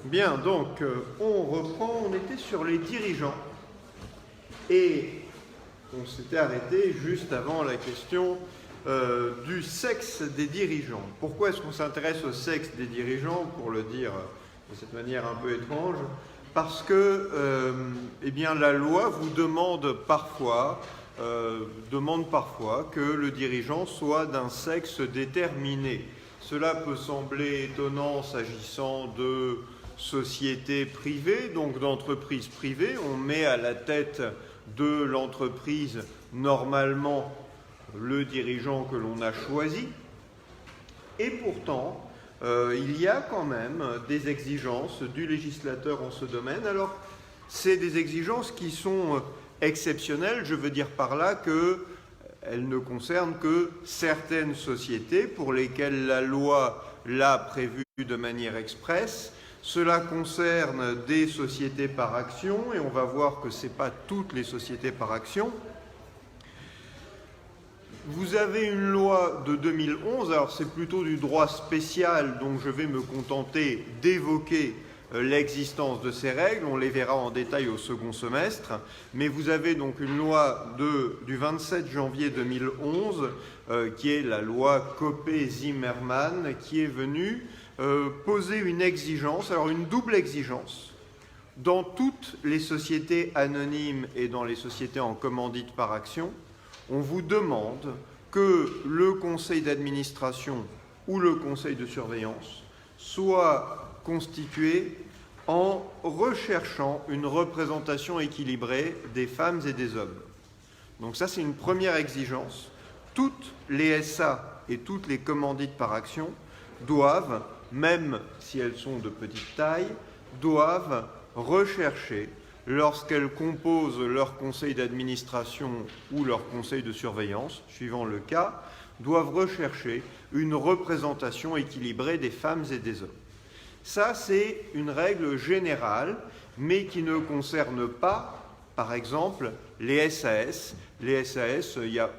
Bien, donc on reprend, on était sur les dirigeants et on s'était arrêté juste avant la question du sexe des dirigeants. Pourquoi est-ce qu'on s'intéresse au sexe des dirigeants? Pour le dire de cette manière un peu étrange, parce que eh bien, la loi vous demande parfois que le dirigeant soit d'un sexe déterminé. Cela peut sembler étonnant s'agissant de sociétés privées, donc d'entreprises privées. On met à la tête de l'entreprise normalement le dirigeant que l'on a choisi. Et pourtant, il y a quand même des exigences du législateur en ce domaine. Alors, c'est des exigences qui sont exceptionnelles. Je veux dire par là qu'elles ne concernent que certaines sociétés pour lesquelles la loi l'a prévu de manière expresse. Cela concerne des sociétés par action, et on va voir que ce n'est pas toutes les sociétés par action. Vous avez une loi de 2011, alors c'est plutôt du droit spécial, donc je vais me contenter d'évoquer l'existence de ces règles, on les verra en détail au second semestre, mais vous avez donc une loi du 27 janvier 2011, qui est la loi Copé-Zimmermann, qui est venue poser une exigence, alors une double exigence. Dans toutes les sociétés anonymes et dans les sociétés en commandite par action, on vous demande que le conseil d'administration ou le conseil de surveillance soit constitué en recherchant une représentation équilibrée des femmes et des hommes. Donc ça, c'est une première exigence. Toutes les SA et toutes les commandites par action doivent, même si elles sont de petite taille, doivent rechercher, lorsqu'elles composent leur conseil d'administration ou leur conseil de surveillance, suivant le cas, doivent rechercher une représentation équilibrée des femmes et des hommes. Ça, c'est une règle générale, mais qui ne concerne pas, par exemple, les SAS. Les SAS, il n'y a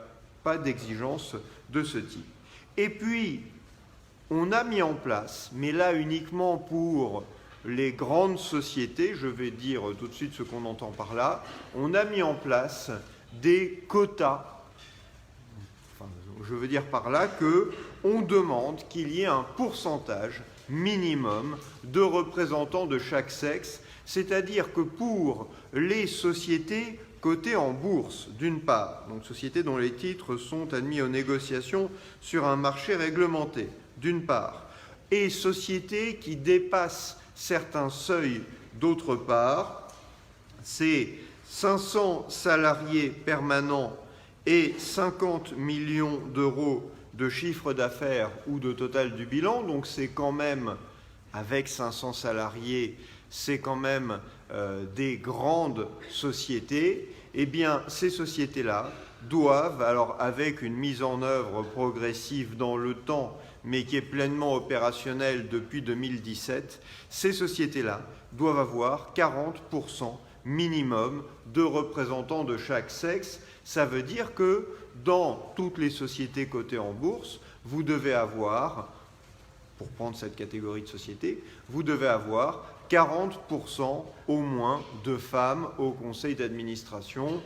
pas d'exigence de ce type. Et puis, on a mis en place, mais là uniquement pour les grandes sociétés, je vais dire tout de suite ce qu'on entend par là, on a mis en place des quotas. Enfin, je veux dire par là qu'on demande qu'il y ait un pourcentage minimum de représentants de chaque sexe, c'est-à-dire que pour les sociétés cotées en bourse, d'une part, donc sociétés dont les titres sont admis aux négociations sur un marché réglementé, d'une part, et sociétés qui dépassent certains seuils, d'autre part, c'est 500 salariés permanents et 50 millions d'euros de chiffre d'affaires ou de total du bilan, donc c'est quand même, avec 500 salariés, c'est quand même des grandes sociétés. Eh bien, ces sociétés-là doivent, alors avec une mise en œuvre progressive dans le temps, mais qui est pleinement opérationnelle depuis 2017, ces sociétés-là doivent avoir 40% minimum de représentants de chaque sexe. Ça veut dire que dans toutes les sociétés cotées en bourse, vous devez avoir, pour prendre cette catégorie de sociétés, vous devez avoir 40% au moins de femmes au conseil d'administration.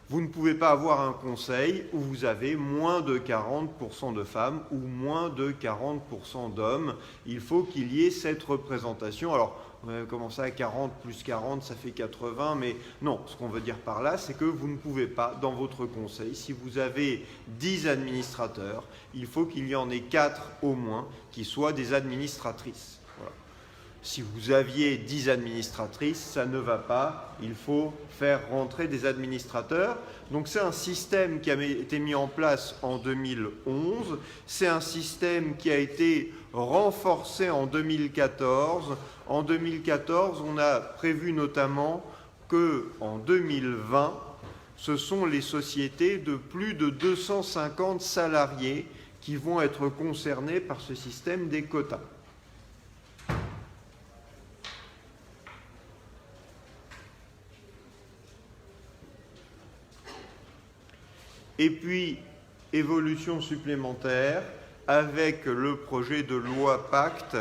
Vous ne pouvez pas avoir un conseil où vous avez moins de 40% de femmes ou moins de 40% d'hommes. Il faut qu'il y ait cette représentation. Alors, comment ça, 40 plus 40, ça fait 80, mais non, ce qu'on veut dire par là, c'est que vous ne pouvez pas, dans votre conseil, si vous avez 10 administrateurs, il faut qu'il y en ait 4 au moins qui soient des administratrices. Voilà. Si vous aviez 10 administratrices, ça ne va pas, il faut faire rentrer des administrateurs. Donc c'est un système qui a été mis en place en 2011, c'est un système qui a été renforcé en 2014. En 2014, on a prévu notamment qu'en 2020, ce sont les sociétés de plus de 250 salariés qui vont être concernées par ce système des quotas. Et puis, évolution supplémentaire, avec le projet de loi Pacte,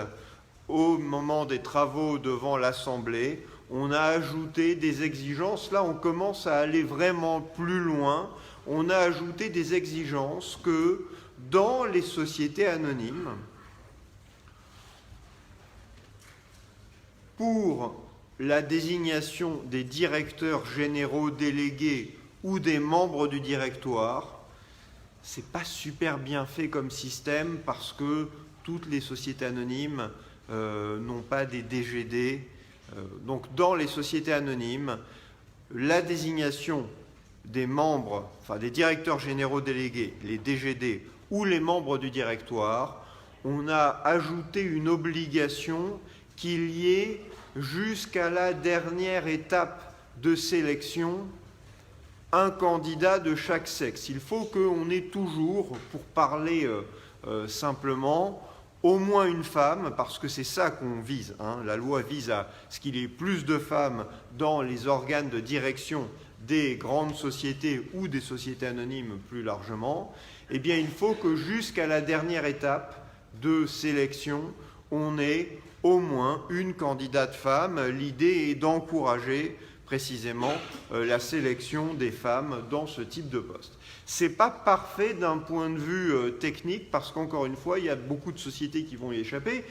au moment des travaux devant l'Assemblée, on a ajouté des exigences. Là, on commence à aller vraiment plus loin. On a ajouté des exigences que dans les sociétés anonymes, pour la désignation des directeurs généraux délégués ou des membres du directoire, c'est pas super bien fait comme système parce que toutes les sociétés anonymes n'ont pas des DGD. Donc dans les sociétés anonymes, la désignation des membres, enfin des directeurs généraux délégués, les DGD ou les membres du directoire, on a ajouté une obligation qu'il y ait jusqu'à la dernière étape de sélection un candidat de chaque sexe. Il faut qu'on ait toujours, pour parler simplement, au moins une femme, parce que c'est ça qu'on vise. La loi vise à ce qu'il y ait plus de femmes dans les organes de direction des grandes sociétés ou des sociétés anonymes plus largement. Eh bien, il faut que jusqu'à la dernière étape de sélection, on ait au moins une candidate femme. L'idée est d'encourager précisément la sélection des femmes dans ce type de poste. Ce n'est pas parfait d'un point de vue technique, parce qu'encore une fois, il y a beaucoup de sociétés qui vont y échapper.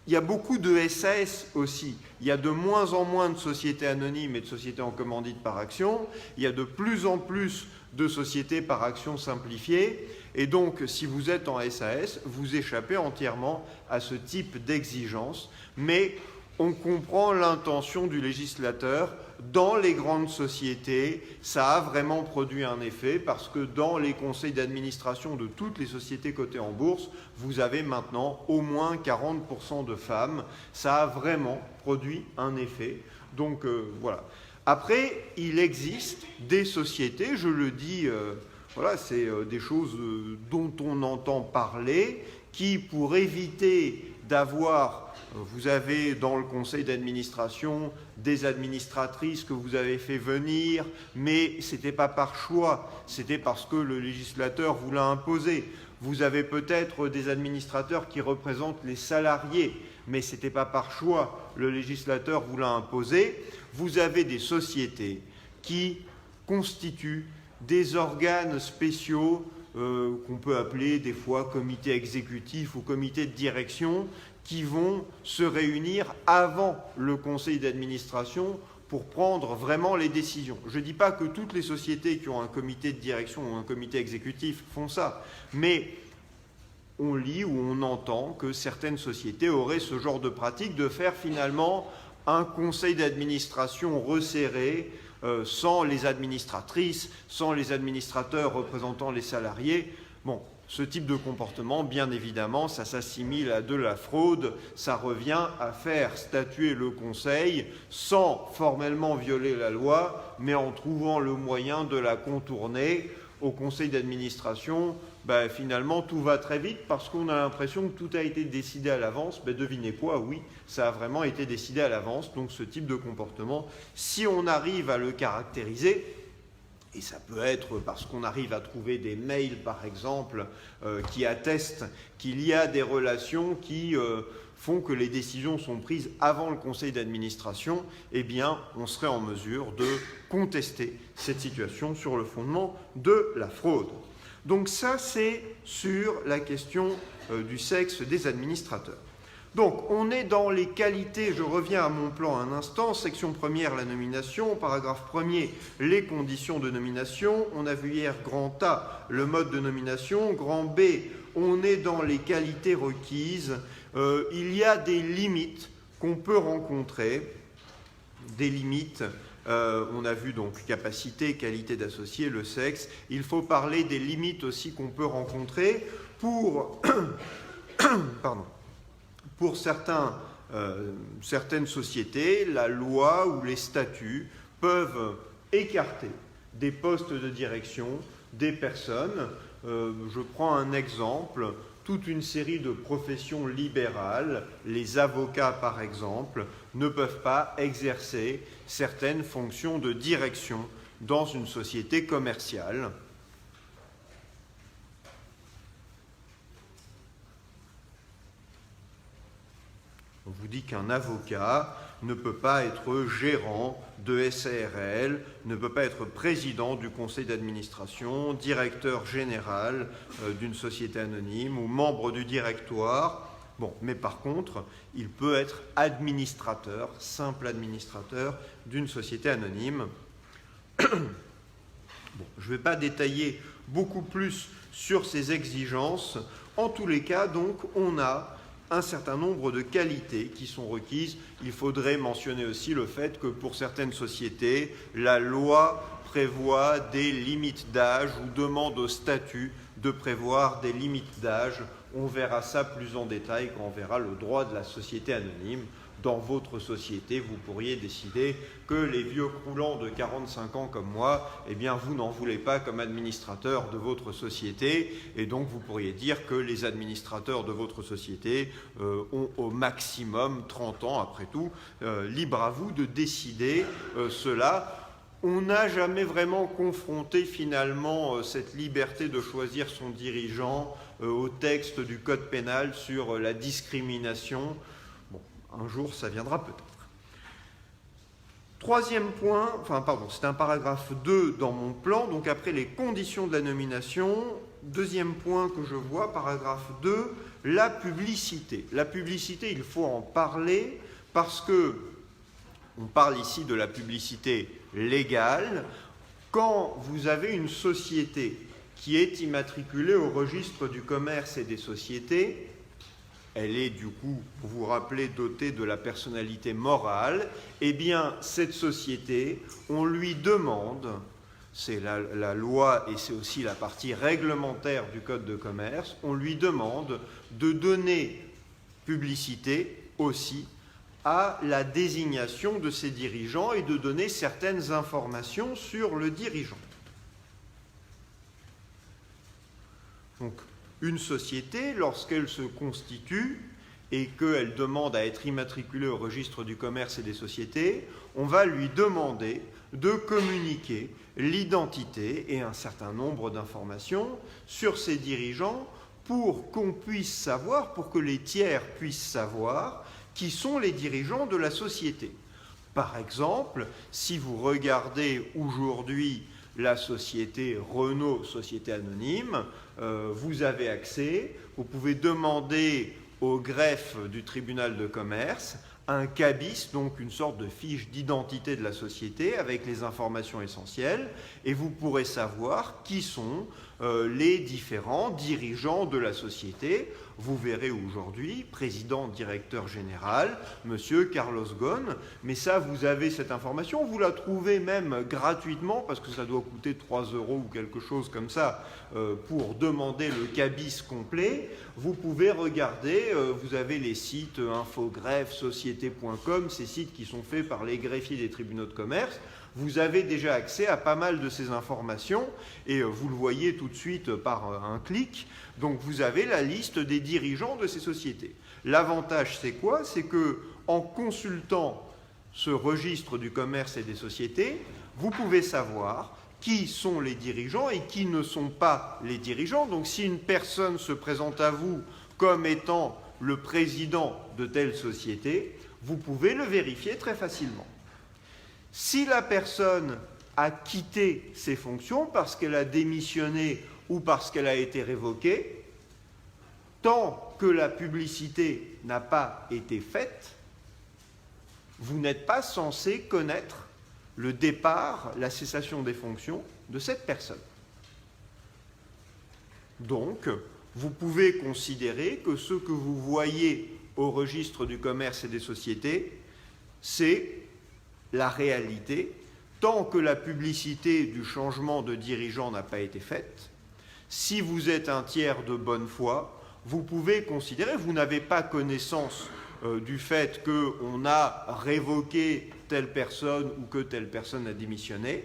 Il y a beaucoup de SAS aussi. Il y a de moins en moins de sociétés anonymes et de sociétés en commandite par action. Il y a de plus en plus de sociétés par action simplifiées. Et donc, si vous êtes en SAS, vous échappez entièrement à ce type d'exigence. Mais on comprend l'intention du législateur. Dans les grandes sociétés, ça a vraiment produit un effet parce que dans les conseils d'administration de toutes les sociétés cotées en bourse, vous avez maintenant au moins 40% de femmes. Ça a vraiment produit un effet. Donc voilà. Après, il existe des sociétés, je le dis, voilà, c'est des choses dont on entend parler, qui pour éviter d'avoir... Vous avez dans le conseil d'administration des administratrices que vous avez fait venir, mais ce n'était pas par choix, c'était parce que le législateur vous l'a imposé. Vous avez peut-être des administrateurs qui représentent les salariés, mais ce n'était pas par choix, le législateur vous l'a imposé. Vous avez des sociétés qui constituent des organes spéciaux qu'on peut appeler des fois comité exécutif ou comité de direction, qui vont se réunir avant le conseil d'administration pour prendre vraiment les décisions. Je ne dis pas que toutes les sociétés qui ont un comité de direction ou un comité exécutif font ça, mais on lit ou on entend que certaines sociétés auraient ce genre de pratique de faire finalement un conseil d'administration resserré, sans les administratrices, sans les administrateurs représentant les salariés. Bon, ce type de comportement, bien évidemment, ça s'assimile à de la fraude, ça revient à faire statuer le Conseil sans formellement violer la loi, mais en trouvant le moyen de la contourner. Au Conseil d'administration, finalement, tout va très vite parce qu'on a l'impression que tout a été décidé à l'avance. Devinez quoi, oui, ça a vraiment été décidé à l'avance. Donc ce type de comportement, si on arrive à le caractériser, et ça peut être parce qu'on arrive à trouver des mails, par exemple, qui attestent qu'il y a des relations qui font que les décisions sont prises avant le conseil d'administration, eh bien, on serait en mesure de contester cette situation sur le fondement de la fraude. Donc ça, c'est sur la question du sexe des administrateurs. Donc, on est dans les qualités, je reviens à mon plan un instant, section première, la nomination, paragraphe premier, les conditions de nomination, on a vu hier grand A, le mode de nomination, grand B, on est dans les qualités requises, il y a des limites qu'on peut rencontrer, des limites, on a vu donc capacité, qualité d'associé, le sexe, il faut parler des limites aussi qu'on peut rencontrer pour... Pardon. Pour certaines sociétés, la loi ou les statuts peuvent écarter des postes de direction des personnes. Je prends un exemple, toute une série de professions libérales, les avocats par exemple, ne peuvent pas exercer certaines fonctions de direction dans une société commerciale. On vous dit qu'un avocat ne peut pas être gérant de SARL, ne peut pas être président du conseil d'administration, directeur général d'une société anonyme ou membre du directoire. Bon, mais par contre, il peut être administrateur, simple administrateur d'une société anonyme. Bon, je ne vais pas détailler beaucoup plus sur ces exigences. En tous les cas, donc, on a un certain nombre de qualités qui sont requises. Il faudrait mentionner aussi le fait que pour certaines sociétés, la loi prévoit des limites d'âge ou demande au statut de prévoir des limites d'âge. On verra ça plus en détail quand on verra le droit de la société anonyme. Dans votre société, vous pourriez décider que les vieux croulants de 45 ans comme moi, eh bien, vous n'en voulez pas comme administrateur de votre société, et donc vous pourriez dire que les administrateurs de votre société ont au maximum 30 ans, après tout. Libre à vous de décider cela. On n'a jamais vraiment confronté finalement cette liberté de choisir son dirigeant au texte du Code pénal sur la discrimination. Un jour, ça viendra peut-être. Troisième point, c'est un paragraphe 2 dans mon plan, donc après les conditions de la nomination. Deuxième point que je vois, paragraphe 2, la publicité. La publicité, il faut en parler parce que on parle ici de la publicité légale. Quand vous avez une société qui est immatriculée au registre du commerce et des sociétés, elle est du coup, pour vous rappeler, dotée de la personnalité morale, eh bien, cette société, on lui demande, c'est la loi et c'est aussi la partie réglementaire du Code de commerce, on lui demande de donner publicité aussi à la désignation de ses dirigeants et de donner certaines informations sur le dirigeant. Donc, une société, lorsqu'elle se constitue et qu'elle demande à être immatriculée au registre du commerce et des sociétés, on va lui demander de communiquer l'identité et un certain nombre d'informations sur ses dirigeants pour qu'on puisse savoir, pour que les tiers puissent savoir qui sont les dirigeants de la société. Par exemple, si vous regardez aujourd'hui la société Renault, société anonyme, vous avez accès, vous pouvez demander au greffe du tribunal de commerce un cabis, donc une sorte de fiche d'identité de la société avec les informations essentielles, et vous pourrez savoir qui sont les différents dirigeants de la société. Vous verrez aujourd'hui, président, directeur général, monsieur Carlos Ghosn, mais ça, vous avez cette information, vous la trouvez même gratuitement, parce que ça doit coûter 3 € ou quelque chose comme ça, pour demander le cabis complet. Vous pouvez regarder, vous avez les sites Infogreffe, Société.com, ces sites qui sont faits par les greffiers des tribunaux de commerce. Vous avez déjà accès à pas mal de ces informations et vous le voyez tout de suite par un clic. Donc vous avez la liste des dirigeants de ces sociétés. L'avantage, c'est quoi? C'est que en consultant ce registre du commerce et des sociétés, vous pouvez savoir qui sont les dirigeants et qui ne sont pas les dirigeants. Donc si une personne se présente à vous comme étant le président de telle société, vous pouvez le vérifier très facilement. Si la personne a quitté ses fonctions parce qu'elle a démissionné ou parce qu'elle a été révoquée, tant que la publicité n'a pas été faite, vous n'êtes pas censé connaître le départ, la cessation des fonctions de cette personne. Donc, vous pouvez considérer que ce que vous voyez au registre du commerce et des sociétés, c'est la réalité, tant que la publicité du changement de dirigeant n'a pas été faite. Si vous êtes un tiers de bonne foi, vous pouvez considérer, vous n'avez pas connaissance du fait qu'on a révoqué telle personne ou que telle personne a démissionné.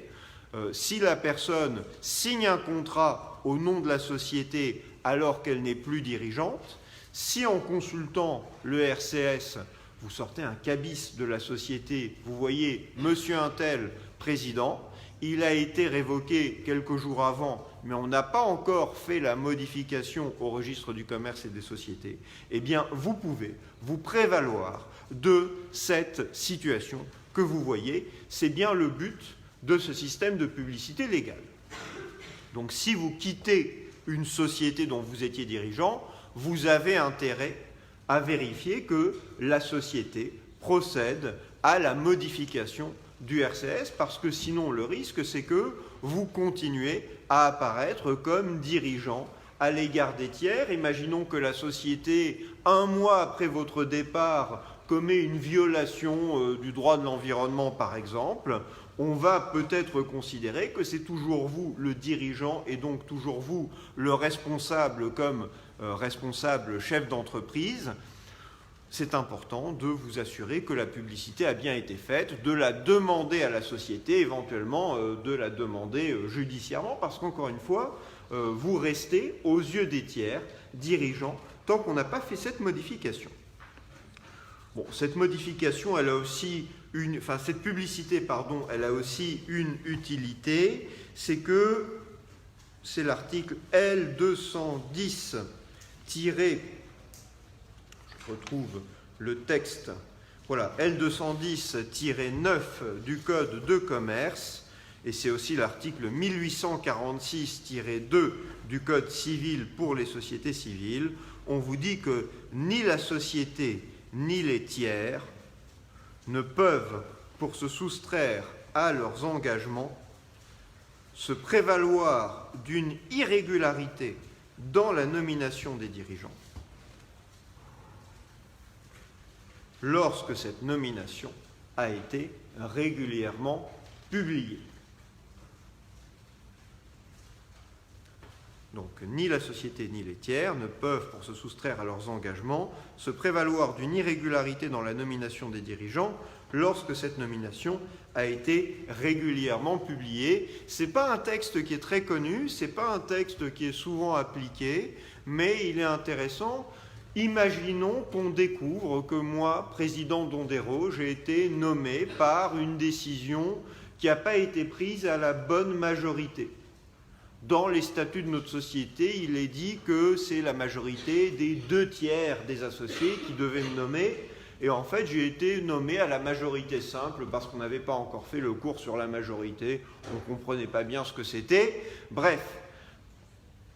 Si la personne signe un contrat au nom de la société alors qu'elle n'est plus dirigeante, si en consultant le RCS, vous sortez un cabis de la société, vous voyez monsieur untel, président, il a été révoqué quelques jours avant, mais on n'a pas encore fait la modification au registre du commerce et des sociétés, eh bien vous pouvez vous prévaloir de cette situation que vous voyez. C'est bien le but de ce système de publicité légale. Donc si vous quittez une société dont vous étiez dirigeant, vous avez intérêt à vérifier que la société procède à la modification du RCS, parce que sinon le risque c'est que vous continuez à apparaître comme dirigeant à l'égard des tiers. Imaginons que la société, un mois après votre départ, commet une violation du droit de l'environnement par exemple. On va peut-être considérer que c'est toujours vous le dirigeant et donc toujours vous le responsable comme responsable chef d'entreprise. C'est important de vous assurer que la publicité a bien été faite, de la demander à la société, éventuellement de la demander judiciairement, parce qu'encore une fois, vous restez aux yeux des tiers dirigeants tant qu'on n'a pas fait cette modification. Bon, cette modification, elle a aussi cette publicité, elle a aussi une utilité, c'est que c'est l'article L210- je retrouve le texte, voilà, L210-9 du Code de commerce, et c'est aussi l'article 1846-2 du Code civil pour les sociétés civiles. On vous dit que ni la société ni les tiers ne peuvent, pour se soustraire à leurs engagements, se prévaloir d'une irrégularité dans la nomination des dirigeants lorsque cette nomination a été régulièrement publiée. Donc, ni la société ni les tiers ne peuvent, pour se soustraire à leurs engagements, se prévaloir d'une irrégularité dans la nomination des dirigeants lorsque cette nomination a été régulièrement publiée. Ce n'est pas un texte qui est très connu, ce n'est pas un texte qui est souvent appliqué, mais il est intéressant. Imaginons qu'on découvre que moi, président d'Ondero, j'ai été nommé par une décision qui n'a pas été prise à la bonne majorité. Dans les statuts de notre société, il est dit que c'est la majorité des 2/3 des associés qui devaient me nommer. Et en fait, j'ai été nommé à la majorité simple parce qu'on n'avait pas encore fait le cours sur la majorité. On ne comprenait pas bien ce que c'était. Bref,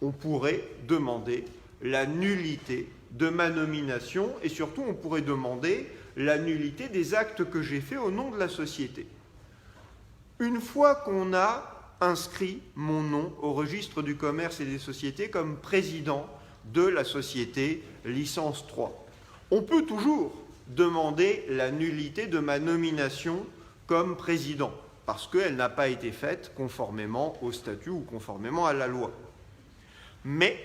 on pourrait demander la nullité de ma nomination et surtout, on pourrait demander la nullité des actes que j'ai faits au nom de la société. Une fois qu'on a inscrit mon nom au registre du commerce et des sociétés comme président de la société licence 3. On peut toujours demander la nullité de ma nomination comme président, parce qu'elle n'a pas été faite conformément au statut ou conformément à la loi. Mais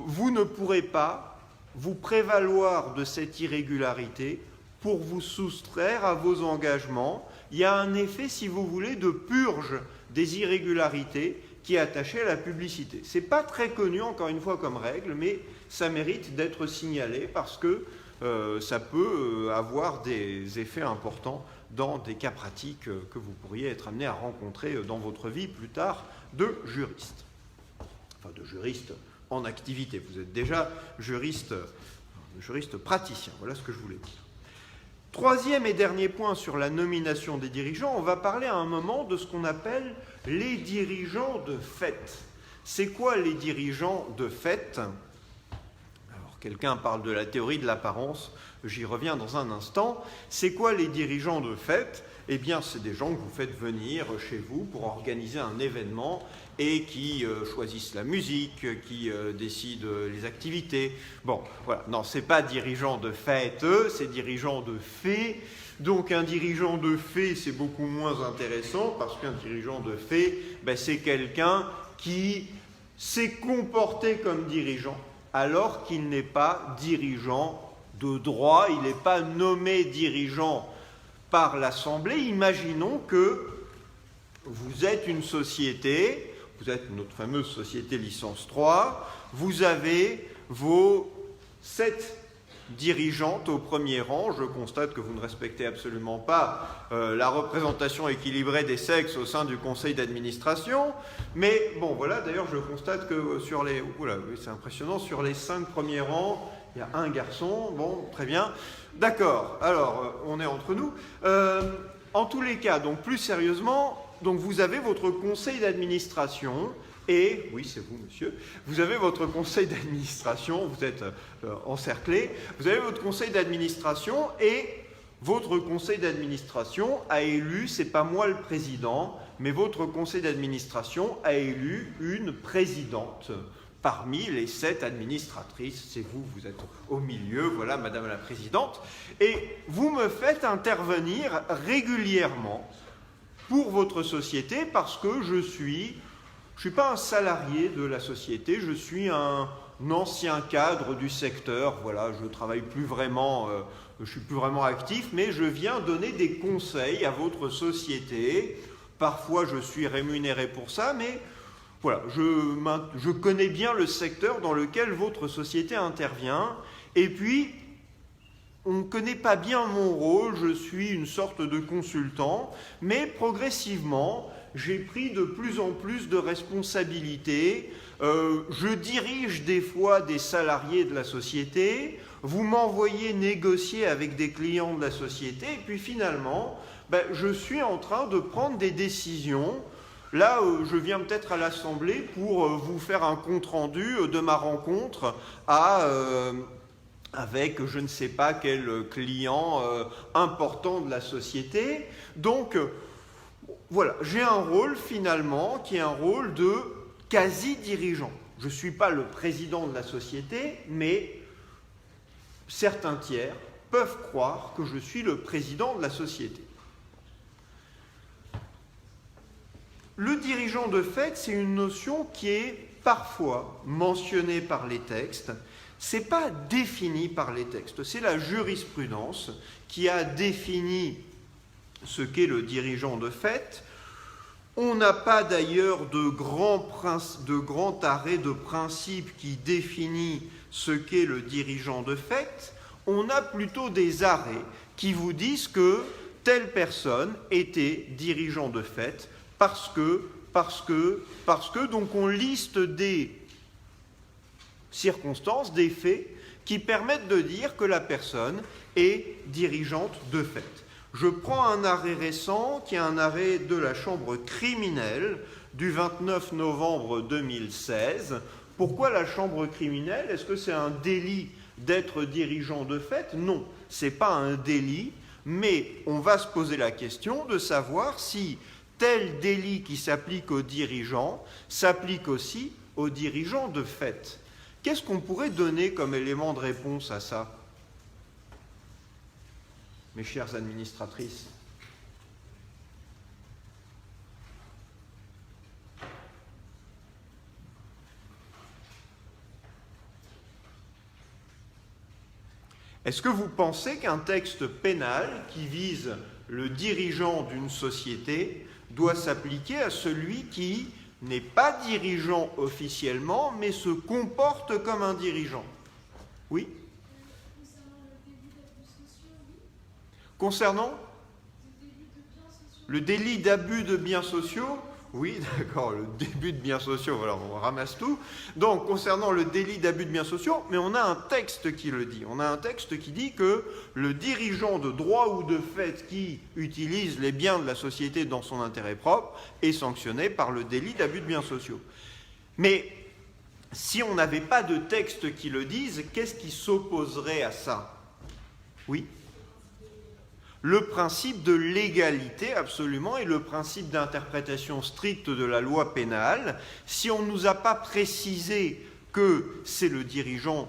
vous ne pourrez pas vous prévaloir de cette irrégularité pour vous soustraire à vos engagements. Il y a un effet, si vous voulez, de purge des irrégularités qui est attaché à la publicité. Ce n'est pas très connu, encore une fois, comme règle, mais ça mérite d'être signalé parce que ça peut avoir des effets importants dans des cas pratiques que vous pourriez être amené à rencontrer dans votre vie plus tard de juriste. Enfin, de juriste en activité. Vous êtes déjà juriste praticien. Voilà ce que je voulais dire. Troisième et dernier point sur la nomination des dirigeants, on va parler à un moment de ce qu'on appelle les dirigeants de fait. C'est quoi les dirigeants de fait ? Alors, quelqu'un parle de la théorie de l'apparence, j'y reviens dans un instant. C'est quoi les dirigeants de fait ? Eh bien, c'est des gens que vous faites venir chez vous pour organiser un événement et qui choisissent la musique, qui décident les activités. Bon, voilà. Non, c'est pas dirigeant de fait, c'est dirigeant de fait. Donc, un dirigeant de fait, c'est beaucoup moins intéressant parce qu'un dirigeant de fait, c'est quelqu'un qui s'est comporté comme dirigeant alors qu'il n'est pas dirigeant de droit, il n'est pas nommé dirigeant par l'Assemblée. Imaginons que vous êtes une société, vous êtes notre fameuse société licence 3, vous avez vos 7 dirigeantes au premier rang. Je constate que vous ne respectez absolument pas la représentation équilibrée des sexes au sein du conseil d'administration. Mais bon, voilà, d'ailleurs, je constate que sur les... Oula, oui, c'est impressionnant, sur les 5 premiers rangs, Il y a un garçon, bon, très bien. D'accord, alors, on est entre nous. En tous les cas, donc plus sérieusement, donc vous avez votre conseil d'administration et, oui c'est vous monsieur, vous avez votre conseil d'administration, vous êtes encerclé, vous avez votre conseil d'administration et votre conseil d'administration a élu, c'est pas moi le président, mais votre conseil d'administration a élu une présidente parmi les 7 administratrices. C'est vous, vous êtes au milieu, voilà madame la présidente, et vous me faites intervenir régulièrement pour votre société parce que je suis pas un salarié de la société, je suis un ancien cadre du secteur, voilà, je travaille plus vraiment, je suis plus vraiment actif, mais je viens donner des conseils à votre société. Parfois je suis rémunéré pour ça, mais voilà, je connais bien le secteur dans lequel votre société intervient, et puis on ne connaît pas bien mon rôle, je suis une sorte de consultant, mais progressivement, j'ai pris de plus en plus de responsabilités. Je dirige des fois des salariés de la société, vous m'envoyez négocier avec des clients de la société, et puis finalement, je suis en train de prendre des décisions. Là, je viens peut-être à l'Assemblée pour vous faire un compte-rendu de ma rencontre avec je ne sais pas quel client important de la société. Donc, voilà, j'ai un rôle finalement qui est un rôle de quasi-dirigeant. Je ne suis pas le président de la société, mais certains tiers peuvent croire que je suis le président de la société. Le dirigeant de fait, c'est une notion qui est parfois mentionnée par les textes. Ce n'est pas défini par les textes, c'est la jurisprudence qui a défini ce qu'est le dirigeant de fait. On n'a pas d'ailleurs de grand arrêt de principe qui définit ce qu'est le dirigeant de fait. On a plutôt des arrêts qui vous disent que telle personne était dirigeant de fait parce que, donc on liste des circonstances, des faits qui permettent de dire que la personne est dirigeante de fait. Je prends un arrêt récent qui est un arrêt de la Chambre criminelle du 29 novembre 2016. Pourquoi la Chambre criminelle? Est-ce que c'est un délit d'être dirigeant de fait? Non, ce n'est pas un délit, mais on va se poser la question de savoir si tel délit qui s'applique aux dirigeants s'applique aussi aux dirigeants de fait. Qu'est-ce qu'on pourrait donner comme élément de réponse à ça, mes chères administratrices? Est-ce que vous pensez qu'un texte pénal qui vise le dirigeant d'une société doit s'appliquer à celui qui n'est pas dirigeant officiellement, mais se comporte comme un dirigeant? Oui? Concernant le délit d'abus de biens sociaux? Oui, d'accord, le début de biens sociaux, voilà, on ramasse tout. Donc, concernant le délit d'abus de biens sociaux, mais on a un texte qui le dit. On a un texte qui dit que le dirigeant de droit ou de fait qui utilise les biens de la société dans son intérêt propre est sanctionné par le délit d'abus de biens sociaux. Mais si on n'avait pas de texte qui le dise, qu'est-ce qui s'opposerait à ça? Oui? Le principe de légalité, absolument, et le principe d'interprétation stricte de la loi pénale. Si on ne nous a pas précisé que c'est le dirigeant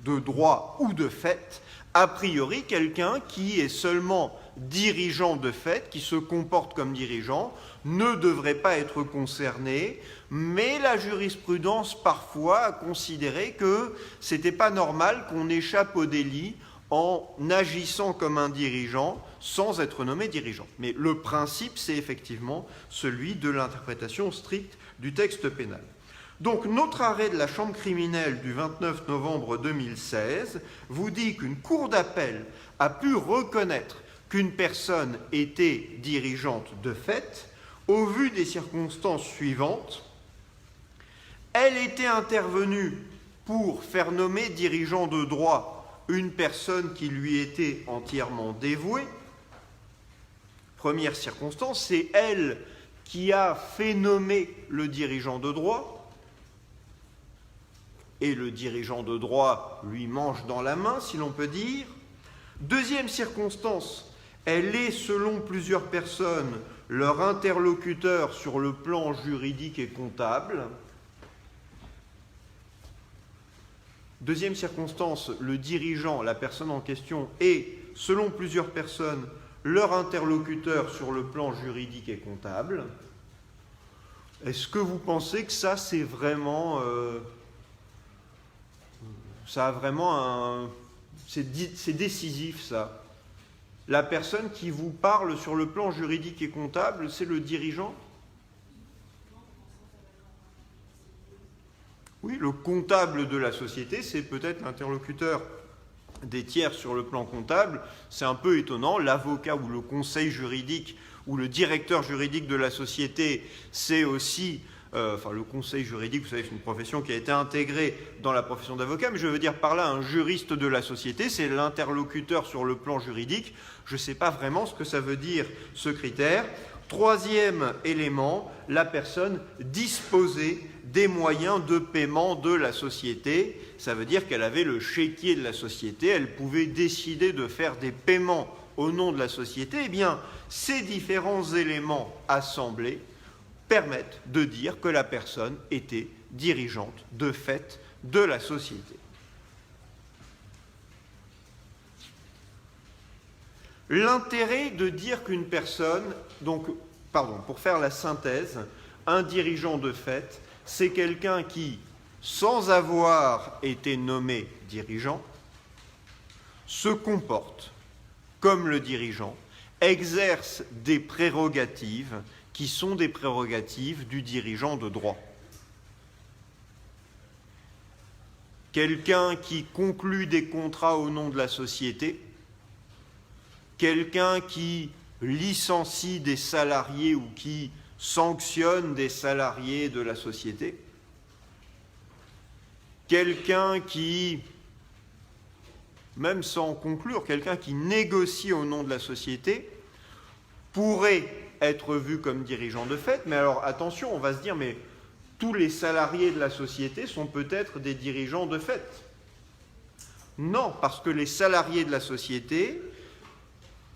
de droit ou de fait, a priori, quelqu'un qui est seulement dirigeant de fait, qui se comporte comme dirigeant, ne devrait pas être concerné, mais la jurisprudence, parfois, a considéré que ce n'était pas normal qu'on échappe au délit en agissant comme un dirigeant sans être nommé dirigeant. Mais le principe, c'est effectivement celui de l'interprétation stricte du texte pénal. Donc notre arrêt de la Chambre criminelle du 29 novembre 2016 vous dit qu'une cour d'appel a pu reconnaître qu'une personne était dirigeante de fait au vu des circonstances suivantes. Elle était intervenue pour faire nommer dirigeant de droit une personne qui lui était entièrement dévouée. Première circonstance, c'est elle qui a fait nommer le dirigeant de droit, et le dirigeant de droit lui mange dans la main, si l'on peut dire. Deuxième circonstance, elle est, selon plusieurs personnes, leur interlocuteur sur le plan juridique et comptable. Deuxième circonstance, le dirigeant, la personne en question, est, selon plusieurs personnes, leur interlocuteur sur le plan juridique et comptable. Est-ce que vous pensez que ça, c'est vraiment... ça a vraiment un... C'est décisif, ça. La personne qui vous parle sur le plan juridique et comptable, c'est le dirigeant? Oui, le comptable de la société, c'est peut-être l'interlocuteur des tiers sur le plan comptable. C'est un peu étonnant. L'avocat ou le conseil juridique ou le directeur juridique de la société, c'est aussi... le conseil juridique, vous savez, c'est une profession qui a été intégrée dans la profession d'avocat, mais je veux dire par là un juriste de la société, c'est l'interlocuteur sur le plan juridique. Je ne sais pas vraiment ce que ça veut dire, ce critère. Troisième élément, la personne disposait des moyens de paiement de la société. Ça veut dire qu'elle avait le chéquier de la société, elle pouvait décider de faire des paiements au nom de la société. Eh bien, ces différents éléments assemblés permettent de dire que la personne était dirigeante de fait de la société. L'intérêt de dire qu'une personne, pour faire la synthèse, un dirigeant de fait, c'est quelqu'un qui, sans avoir été nommé dirigeant, se comporte comme le dirigeant, exerce des prérogatives qui sont des prérogatives du dirigeant de droit. Quelqu'un qui conclut des contrats au nom de la société, quelqu'un qui licencie des salariés ou qui sanctionne des salariés de la société, quelqu'un qui, même sans conclure, quelqu'un qui négocie au nom de la société, pourrait être vu comme dirigeant de fait. Mais alors attention, on va se dire, mais tous les salariés de la société sont peut-être des dirigeants de fait. Non, parce que les salariés de la société,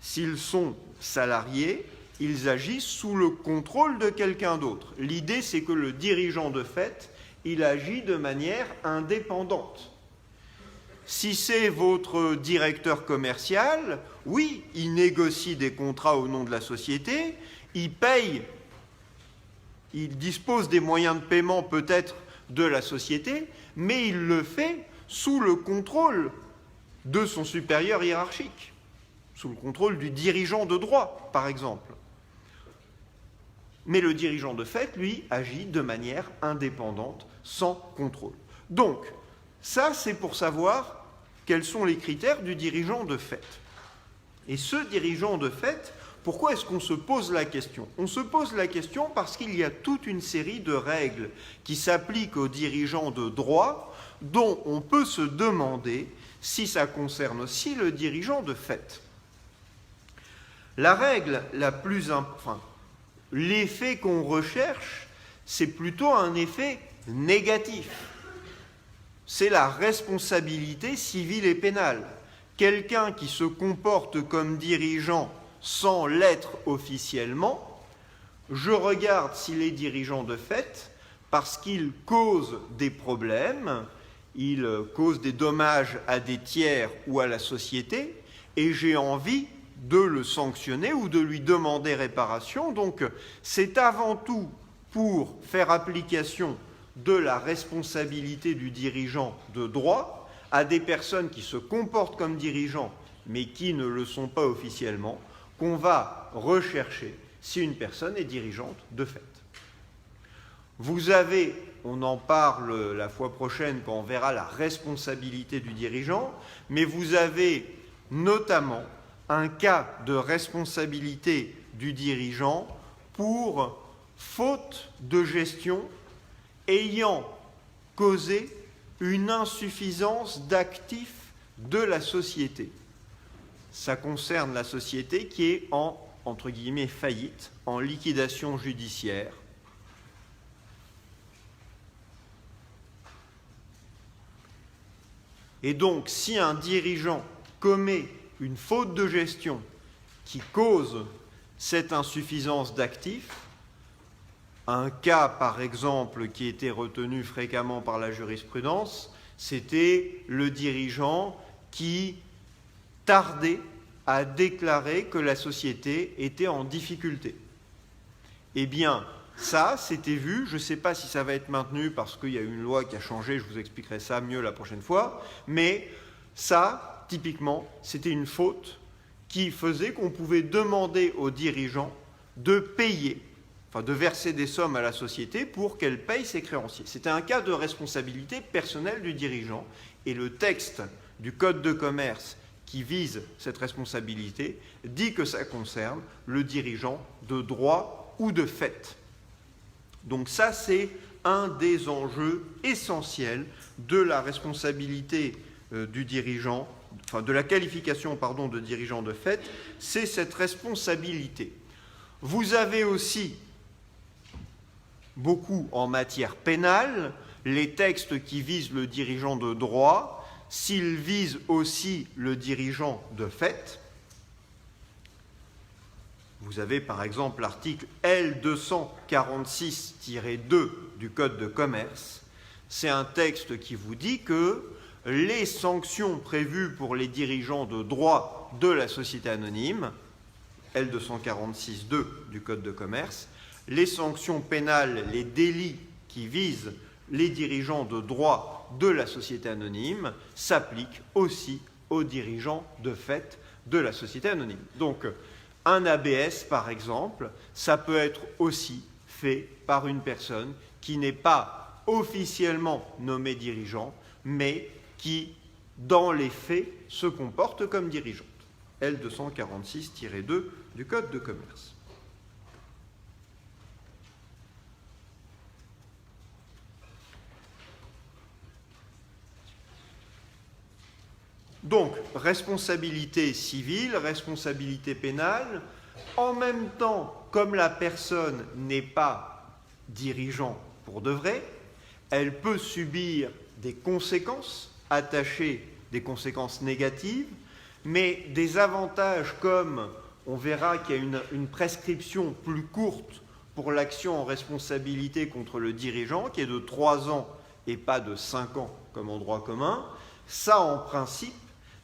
s'ils sont salariés, ils agissent sous le contrôle de quelqu'un d'autre. L'idée, c'est que le dirigeant de fait, il agit de manière indépendante. Si c'est votre directeur commercial, oui, il négocie des contrats au nom de la société, il paye, il dispose des moyens de paiement peut-être de la société, mais il le fait sous le contrôle de son supérieur hiérarchique, sous le contrôle du dirigeant de droit, par exemple. Mais le dirigeant de fait, lui, agit de manière indépendante, sans contrôle. Donc, ça, c'est pour savoir quels sont les critères du dirigeant de fait. Et ce dirigeant de fait, pourquoi est-ce qu'on se pose la question? On se pose la question parce qu'il y a toute une série de règles qui s'appliquent aux dirigeants de droit dont on peut se demander si ça concerne aussi le dirigeant de fait. La règle la plus... l'effet qu'on recherche, c'est plutôt un effet négatif. C'est la responsabilité civile et pénale. Quelqu'un qui se comporte comme dirigeant sans l'être officiellement, je regarde s'il est dirigeant de fait parce qu'il cause des problèmes, il cause des dommages à des tiers ou à la société, et j'ai envie de le sanctionner ou de lui demander réparation. Donc c'est avant tout pour faire application de la responsabilité du dirigeant de droit à des personnes qui se comportent comme dirigeants mais qui ne le sont pas officiellement, qu'on va rechercher si une personne est dirigeante de fait. Vous avez, on en parle la fois prochaine quand on verra la responsabilité du dirigeant, mais vous avez notamment un cas de responsabilité du dirigeant pour faute de gestion ayant causé une insuffisance d'actifs de la société. Ça concerne la société qui est en, entre guillemets, faillite, en liquidation judiciaire. Et donc, si un dirigeant commet une faute de gestion qui cause cette insuffisance d'actifs, un cas, par exemple, qui était retenu fréquemment par la jurisprudence, c'était le dirigeant qui tardait à déclarer que la société était en difficulté. Eh bien, ça, c'était vu, je ne sais pas si ça va être maintenu parce qu'il y a une loi qui a changé, je vous expliquerai ça mieux la prochaine fois, mais ça, typiquement, c'était une faute qui faisait qu'on pouvait demander aux dirigeants de payer, enfin de verser des sommes à la société pour qu'elle paye ses créanciers. C'était un cas de responsabilité personnelle du dirigeant et le texte du Code de commerce qui vise cette responsabilité dit que ça concerne le dirigeant de droit ou de fait. Donc ça, c'est un des enjeux essentiels de la responsabilité du dirigeant, enfin de la qualification, pardon, de dirigeant de fait, c'est cette responsabilité. Vous avez aussi beaucoup en matière pénale les textes qui visent le dirigeant de droit, s'ils visent aussi le dirigeant de fait. Vous avez par exemple l'article L246-2 du Code de commerce. C'est un texte qui vous dit que les sanctions prévues pour les dirigeants de droit de la société anonyme, L246-2 du Code de commerce, les sanctions pénales, les délits qui visent les dirigeants de droit de la société anonyme s'appliquent aussi aux dirigeants de fait de la société anonyme. Donc, un ABS, par exemple, ça peut être aussi fait par une personne qui n'est pas officiellement nommée dirigeant, mais qui, dans les faits, se comporte comme dirigeante. L246-2 du Code de commerce. Donc, responsabilité civile, responsabilité pénale, en même temps, comme la personne n'est pas dirigeant pour de vrai, elle peut subir des conséquences attachées, des conséquences négatives, mais des avantages comme, on verra qu'il y a une prescription plus courte pour l'action en responsabilité contre le dirigeant, qui est de 3 ans et pas de 5 ans comme en droit commun, ça en principe,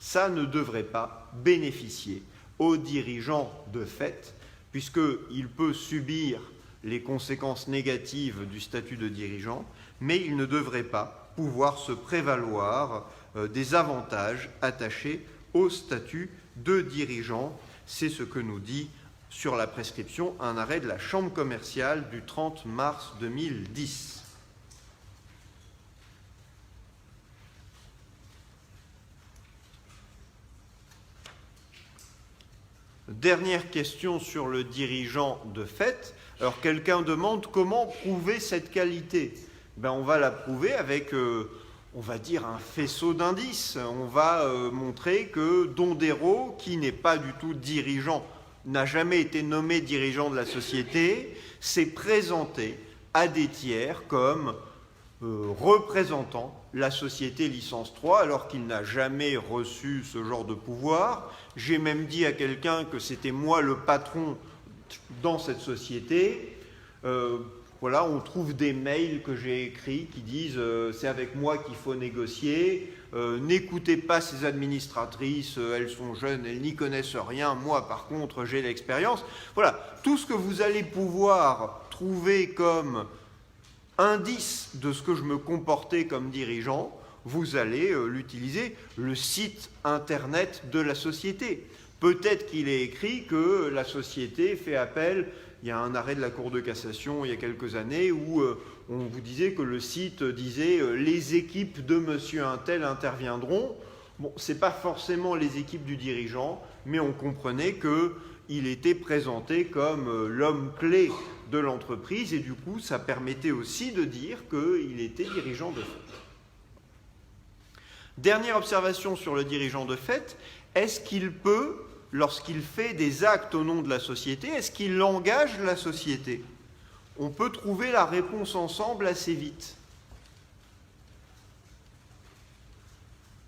ça ne devrait pas bénéficier aux dirigeants de fait, puisqu'il peut subir les conséquences négatives du statut de dirigeant, mais il ne devrait pas pouvoir se prévaloir des avantages attachés au statut de dirigeant. C'est ce que nous dit sur la prescription un arrêt de la Chambre commerciale du 30 mars 2010. Dernière question sur le dirigeant de fait. Alors quelqu'un demande comment prouver cette qualité. On va la prouver avec, on va dire, un faisceau d'indices. On va montrer que Dondero, qui n'est pas du tout dirigeant, n'a jamais été nommé dirigeant de la société, s'est présenté à des tiers comme représentant la société licence 3 alors qu'il n'a jamais reçu ce genre de pouvoir. J'ai même dit à quelqu'un que c'était moi le patron dans cette société. Voilà, on trouve des mails que j'ai écrits qui disent c'est avec moi qu'il faut négocier, n'écoutez pas ces administratrices, elles sont jeunes, elles n'y connaissent rien, moi par contre j'ai l'expérience. Voilà, tout ce que vous allez pouvoir trouver comme indice de ce que je me comportais comme dirigeant, vous allez l'utiliser, le site internet de la société. Peut-être qu'il est écrit que la société fait appel, il y a un arrêt de la Cour de cassation il y a quelques années où on vous disait que le site disait les équipes de monsieur Untel interviendront. Bon, ce n'est pas forcément les équipes du dirigeant, mais on comprenait qu'il était présenté comme l'homme clé de l'entreprise et du coup ça permettait aussi de dire qu'il était dirigeant de fait. Dernière observation sur le dirigeant de fait, est-ce qu'il peut, lorsqu'il fait des actes au nom de la société, est-ce qu'il engage la société? On peut trouver la réponse ensemble assez vite.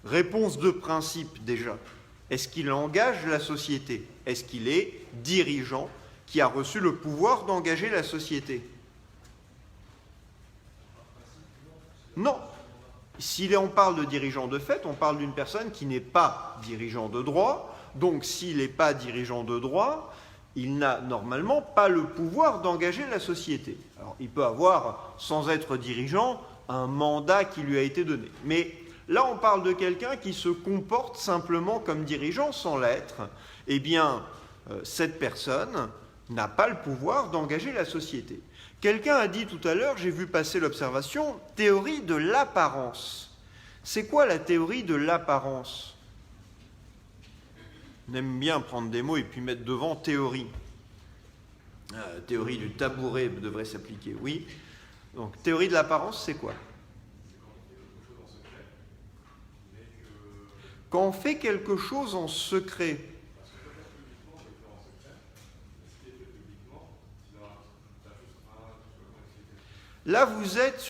Réponse de principe déjà. Est-ce qu'il engage la société? Est-ce qu'il est dirigeant qui a reçu le pouvoir d'engager la société? Non. Si on parle de dirigeant de fait, on parle d'une personne qui n'est pas dirigeant de droit. Donc s'il n'est pas dirigeant de droit, il n'a normalement pas le pouvoir d'engager la société. Alors il peut avoir, sans être dirigeant, un mandat qui lui a été donné. Mais là, on parle de quelqu'un qui se comporte simplement comme dirigeant sans l'être. Eh bien, cette personne n'a pas le pouvoir d'engager la société. Quelqu'un a dit tout à l'heure, j'ai vu passer l'observation, théorie de l'apparence. C'est quoi la théorie de l'apparence? On aime bien prendre des mots et puis mettre devant théorie. Théorie du tabouret devrait s'appliquer, oui. Donc, théorie de l'apparence, c'est quoi? Quand on fait quelque chose en secret. Là, vous êtes...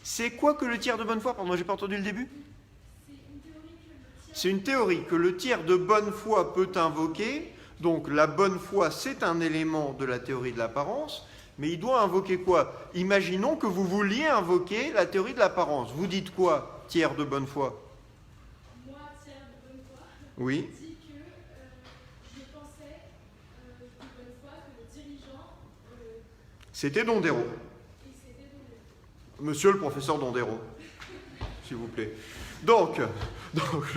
C'est quoi que le tiers de bonne foi? Pardon, j'ai pas entendu le début. C'est une théorie que le tiers de bonne foi peut invoquer. Donc la bonne foi, c'est un élément de la théorie de l'apparence. Mais il doit invoquer quoi? Imaginons que vous vouliez invoquer la théorie de l'apparence. Vous dites quoi, tiers de bonne foi? Moi, tiers de bonne foi, oui. Je dis que je pensais de bonne foi que le dirigeant... C'était Dondero. Et c'était Dondero. Monsieur le professeur Dondero, s'il vous plaît. Donc,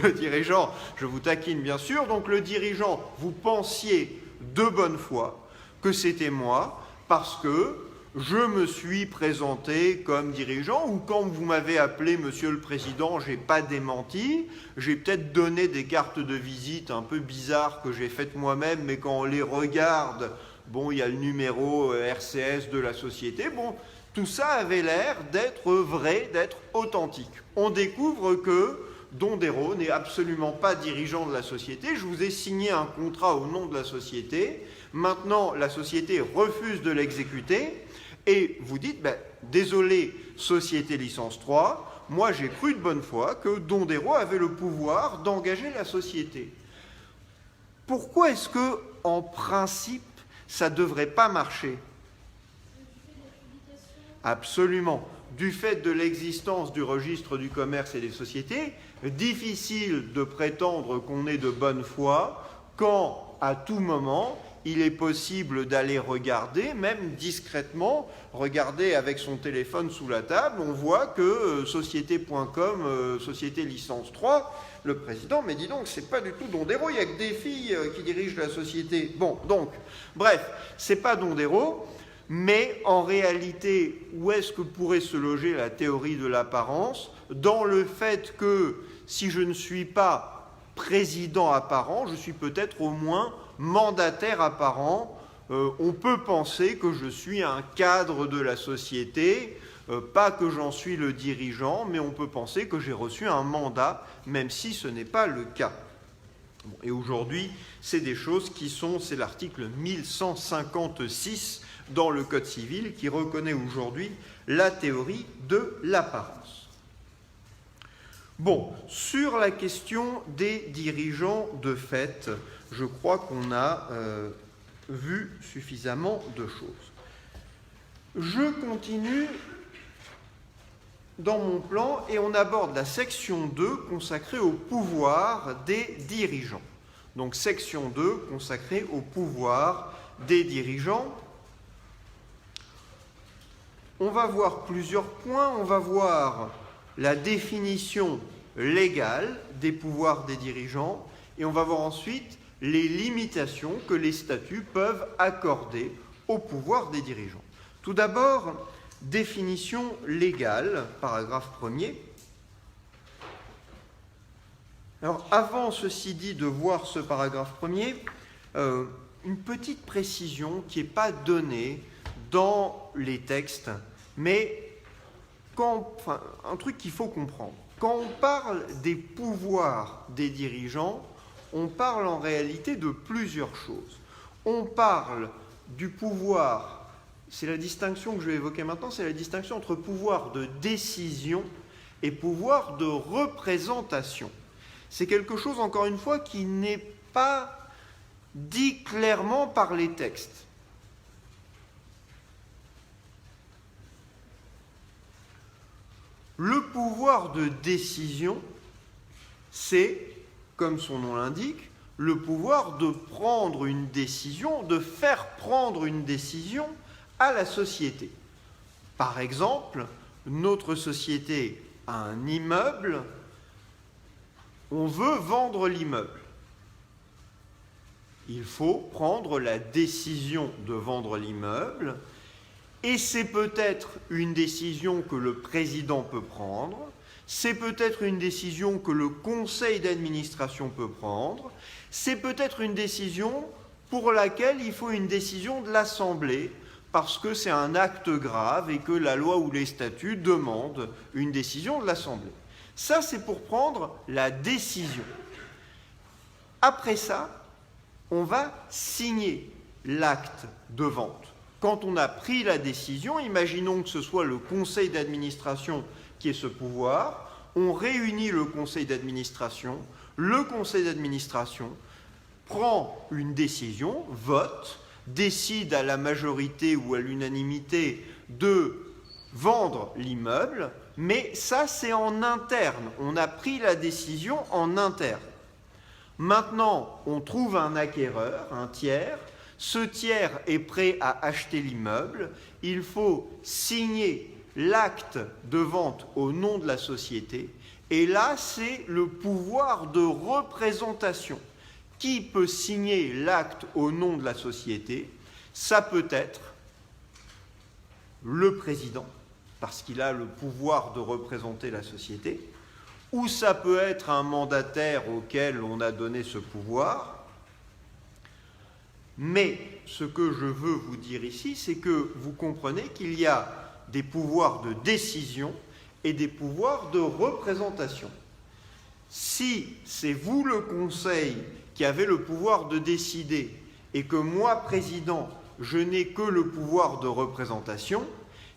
le dirigeant, je vous taquine bien sûr, donc le dirigeant, vous pensiez de bonne foi que c'était moi, parce que je me suis présenté comme dirigeant, ou quand vous m'avez appelé Monsieur le Président, je n'ai pas démenti, j'ai peut-être donné des cartes de visite un peu bizarres que j'ai faites moi-même, mais quand on les regarde, bon, il y a le numéro RCS de la société, bon, tout ça avait l'air d'être vrai, d'être authentique. On découvre que Dondero n'est absolument pas dirigeant de la société. Je vous ai signé un contrat au nom de la société. Maintenant, la société refuse de l'exécuter. Et vous dites, ben, désolé, société licence 3, moi j'ai cru de bonne foi que Dondero avait le pouvoir d'engager la société. Pourquoi est-ce que, en principe, ça ne devrait pas marcher? Absolument. Du fait de l'existence du registre du commerce et des sociétés, difficile de prétendre qu'on est de bonne foi quand, à tout moment, il est possible d'aller regarder, même discrètement, regarder avec son téléphone sous la table, on voit que société.com, société licence 3, le président, mais dis donc, c'est pas du tout Dondero, il n'y a que des filles qui dirigent la société. Bon, donc, bref, c'est pas Dondero. Mais en réalité, où est-ce que pourrait se loger la théorie de l'apparence? Dans le fait que si je ne suis pas président apparent, je suis peut-être au moins mandataire apparent. On peut penser que je suis un cadre de la société, pas que j'en suis le dirigeant, mais on peut penser que j'ai reçu un mandat, même si ce n'est pas le cas. Bon, et aujourd'hui, c'est des choses qui sont, c'est l'article 1156 dans le Code civil qui reconnaît aujourd'hui la théorie de l'apparence. Bon, sur la question des dirigeants de fait, je crois qu'on a vu suffisamment de choses. Je continue dans mon plan et on aborde la section 2 consacrée au pouvoir des dirigeants. Donc section 2 consacrée au pouvoir des dirigeants. On va voir plusieurs points. On va voir la définition légale des pouvoirs des dirigeants et on va voir ensuite les limitations que les statuts peuvent accorder au pouvoir des dirigeants. Tout d'abord, définition légale, paragraphe 1er. Alors, avant, ceci dit, de voir ce paragraphe 1er, une petite précision qui n'est pas donnée dans les textes, Mais un truc qu'il faut comprendre, quand on parle des pouvoirs des dirigeants, on parle en réalité de plusieurs choses. On parle du pouvoir, c'est la distinction que je vais évoquer maintenant, c'est la distinction entre pouvoir de décision et pouvoir de représentation. C'est quelque chose, encore une fois, qui n'est pas dit clairement par les textes. Le pouvoir de décision, c'est, comme son nom l'indique, le pouvoir de prendre une décision, de faire prendre une décision à la société. Par exemple, notre société a un immeuble, on veut vendre l'immeuble. Il faut prendre la décision de vendre l'immeuble, et c'est peut-être une décision que le président peut prendre, c'est peut-être une décision que le conseil d'administration peut prendre, c'est peut-être une décision pour laquelle il faut une décision de l'Assemblée, parce que c'est un acte grave et que la loi ou les statuts demandent une décision de l'Assemblée. Ça, c'est pour prendre la décision. Après ça, on va signer l'acte de vente. Quand on a pris la décision, imaginons que ce soit le conseil d'administration qui ait ce pouvoir, on réunit le conseil d'administration prend une décision, vote, décide à la majorité ou à l'unanimité de vendre l'immeuble, mais ça c'est en interne, on a pris la décision en interne. Maintenant, on trouve un acquéreur, un tiers, ce tiers est prêt à acheter l'immeuble, il faut signer l'acte de vente au nom de la société, et là, c'est le pouvoir de représentation. Qui peut signer l'acte au nom de la société? Ça peut être le président, parce qu'il a le pouvoir de représenter la société, ou ça peut être un mandataire auquel on a donné ce pouvoir. Mais ce que je veux vous dire ici, c'est que vous comprenez qu'il y a des pouvoirs de décision et des pouvoirs de représentation. Si c'est vous, le conseil, qui avez le pouvoir de décider et que moi, président, je n'ai que le pouvoir de représentation,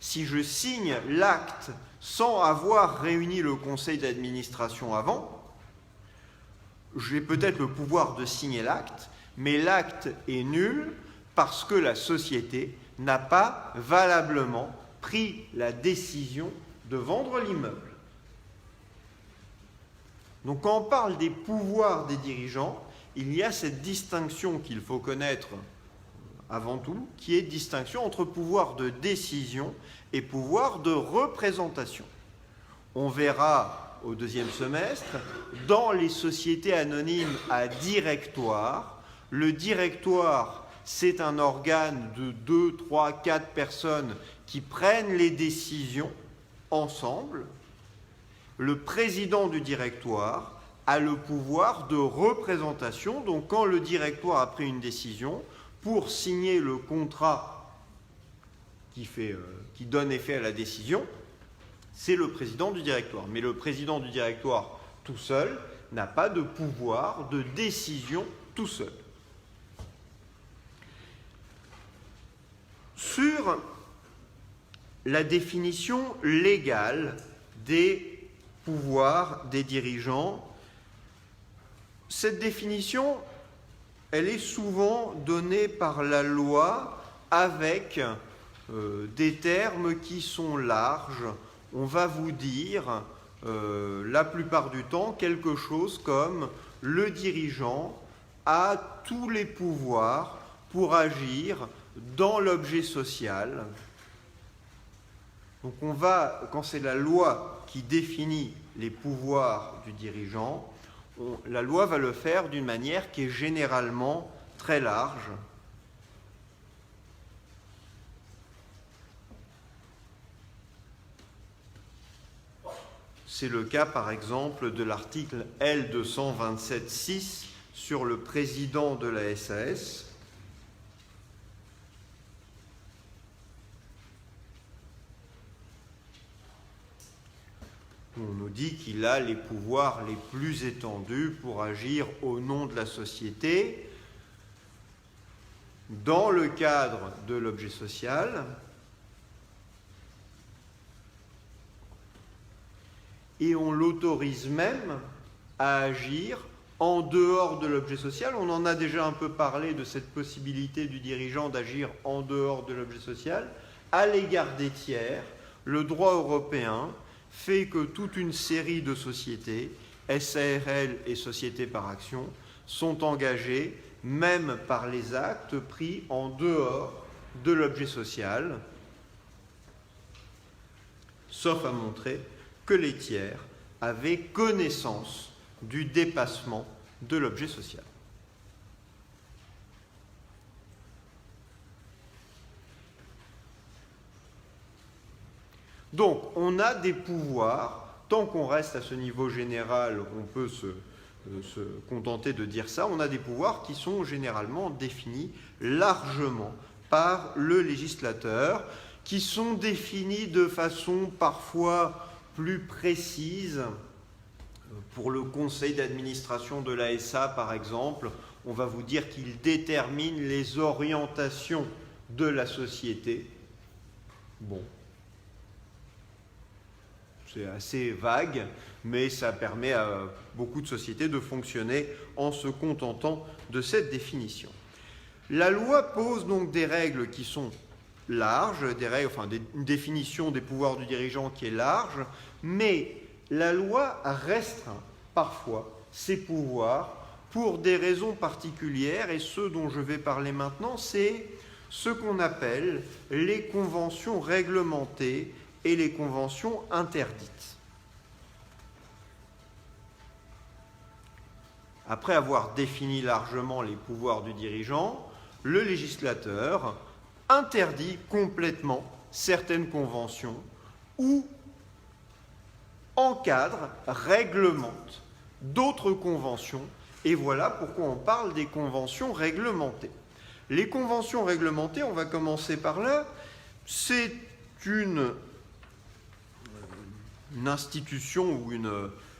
si je signe l'acte sans avoir réuni le conseil d'administration avant, j'ai peut-être le pouvoir de signer l'acte, mais l'acte est nul parce que la société n'a pas valablement pris la décision de vendre l'immeuble. Donc quand on parle des pouvoirs des dirigeants, il y a cette distinction qu'il faut connaître avant tout, qui est distinction entre pouvoir de décision et pouvoir de représentation. On verra au deuxième semestre, dans les sociétés anonymes à directoire, le directoire, c'est un organe de 2, 3, 4 personnes qui prennent les décisions ensemble. Le président du directoire a le pouvoir de représentation. Donc quand le directoire a pris une décision, pour signer le contrat qui donne effet à la décision, c'est le président du directoire. Mais le président du directoire tout seul n'a pas de pouvoir de décision tout seul. Sur la définition légale des pouvoirs des dirigeants, cette définition, elle est souvent donnée par la loi avec des termes qui sont larges. On va vous dire, la plupart du temps, quelque chose comme le dirigeant a tous les pouvoirs pour agir dans l'objet social. Donc quand c'est la loi qui définit les pouvoirs du dirigeant, la loi va le faire d'une manière qui est généralement très large. C'est le cas, par exemple, de l'article L227.6 sur le président de la SAS. on nous dit qu'il a les pouvoirs les plus étendus pour agir au nom de la société dans le cadre de l'objet social et on l'autorise même à agir en dehors de l'objet social. On en a déjà un peu parlé de cette possibilité du dirigeant d'agir en dehors de l'objet social. À l'égard des tiers, le droit européen fait que toute une série de sociétés, SARL et sociétés par action, sont engagées même par les actes pris en dehors de l'objet social, sauf à montrer que les tiers avaient connaissance du dépassement de l'objet social. Donc, on a des pouvoirs, tant qu'on reste à ce niveau général, on peut se contenter de dire ça, on a des pouvoirs qui sont généralement définis largement par le législateur, qui sont définis de façon parfois plus précise. Pour le conseil d'administration de l'ASA, par exemple, on va vous dire qu'il détermine les orientations de la société. Bon. C'est assez vague, mais ça permet à beaucoup de sociétés de fonctionner en se contentant de cette définition. La loi pose donc des règles qui sont larges, une définition des pouvoirs du dirigeant qui est large, mais la loi restreint parfois ses pouvoirs pour des raisons particulières, et ce dont je vais parler maintenant, c'est ce qu'on appelle les conventions réglementées et les conventions interdites. Après avoir défini largement les pouvoirs du dirigeant, le législateur interdit complètement certaines conventions ou encadre, réglemente d'autres conventions, et voilà pourquoi on parle des conventions réglementées. Les conventions réglementées, on va commencer par là, c'est une institution ou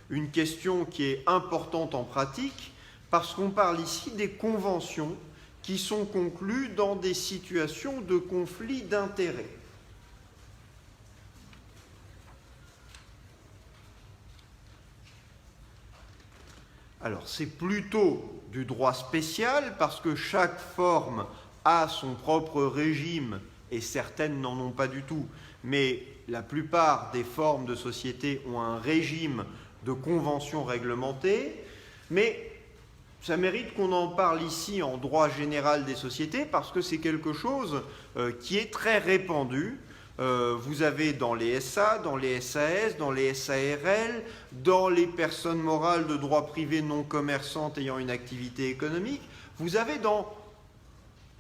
une question qui est importante en pratique, parce qu'on parle ici des conventions qui sont conclues dans des situations de conflit d'intérêts. Alors, c'est plutôt du droit spécial, parce que chaque forme a son propre régime, et certaines n'en ont pas du tout, mais la plupart des formes de société ont un régime de conventions réglementées, mais ça mérite qu'on en parle ici en droit général des sociétés, parce que c'est quelque chose qui est très répandu. Vous avez dans les SA, dans les SAS, dans les SARL, dans les personnes morales de droit privé non commerçantes ayant une activité économique, vous avez dans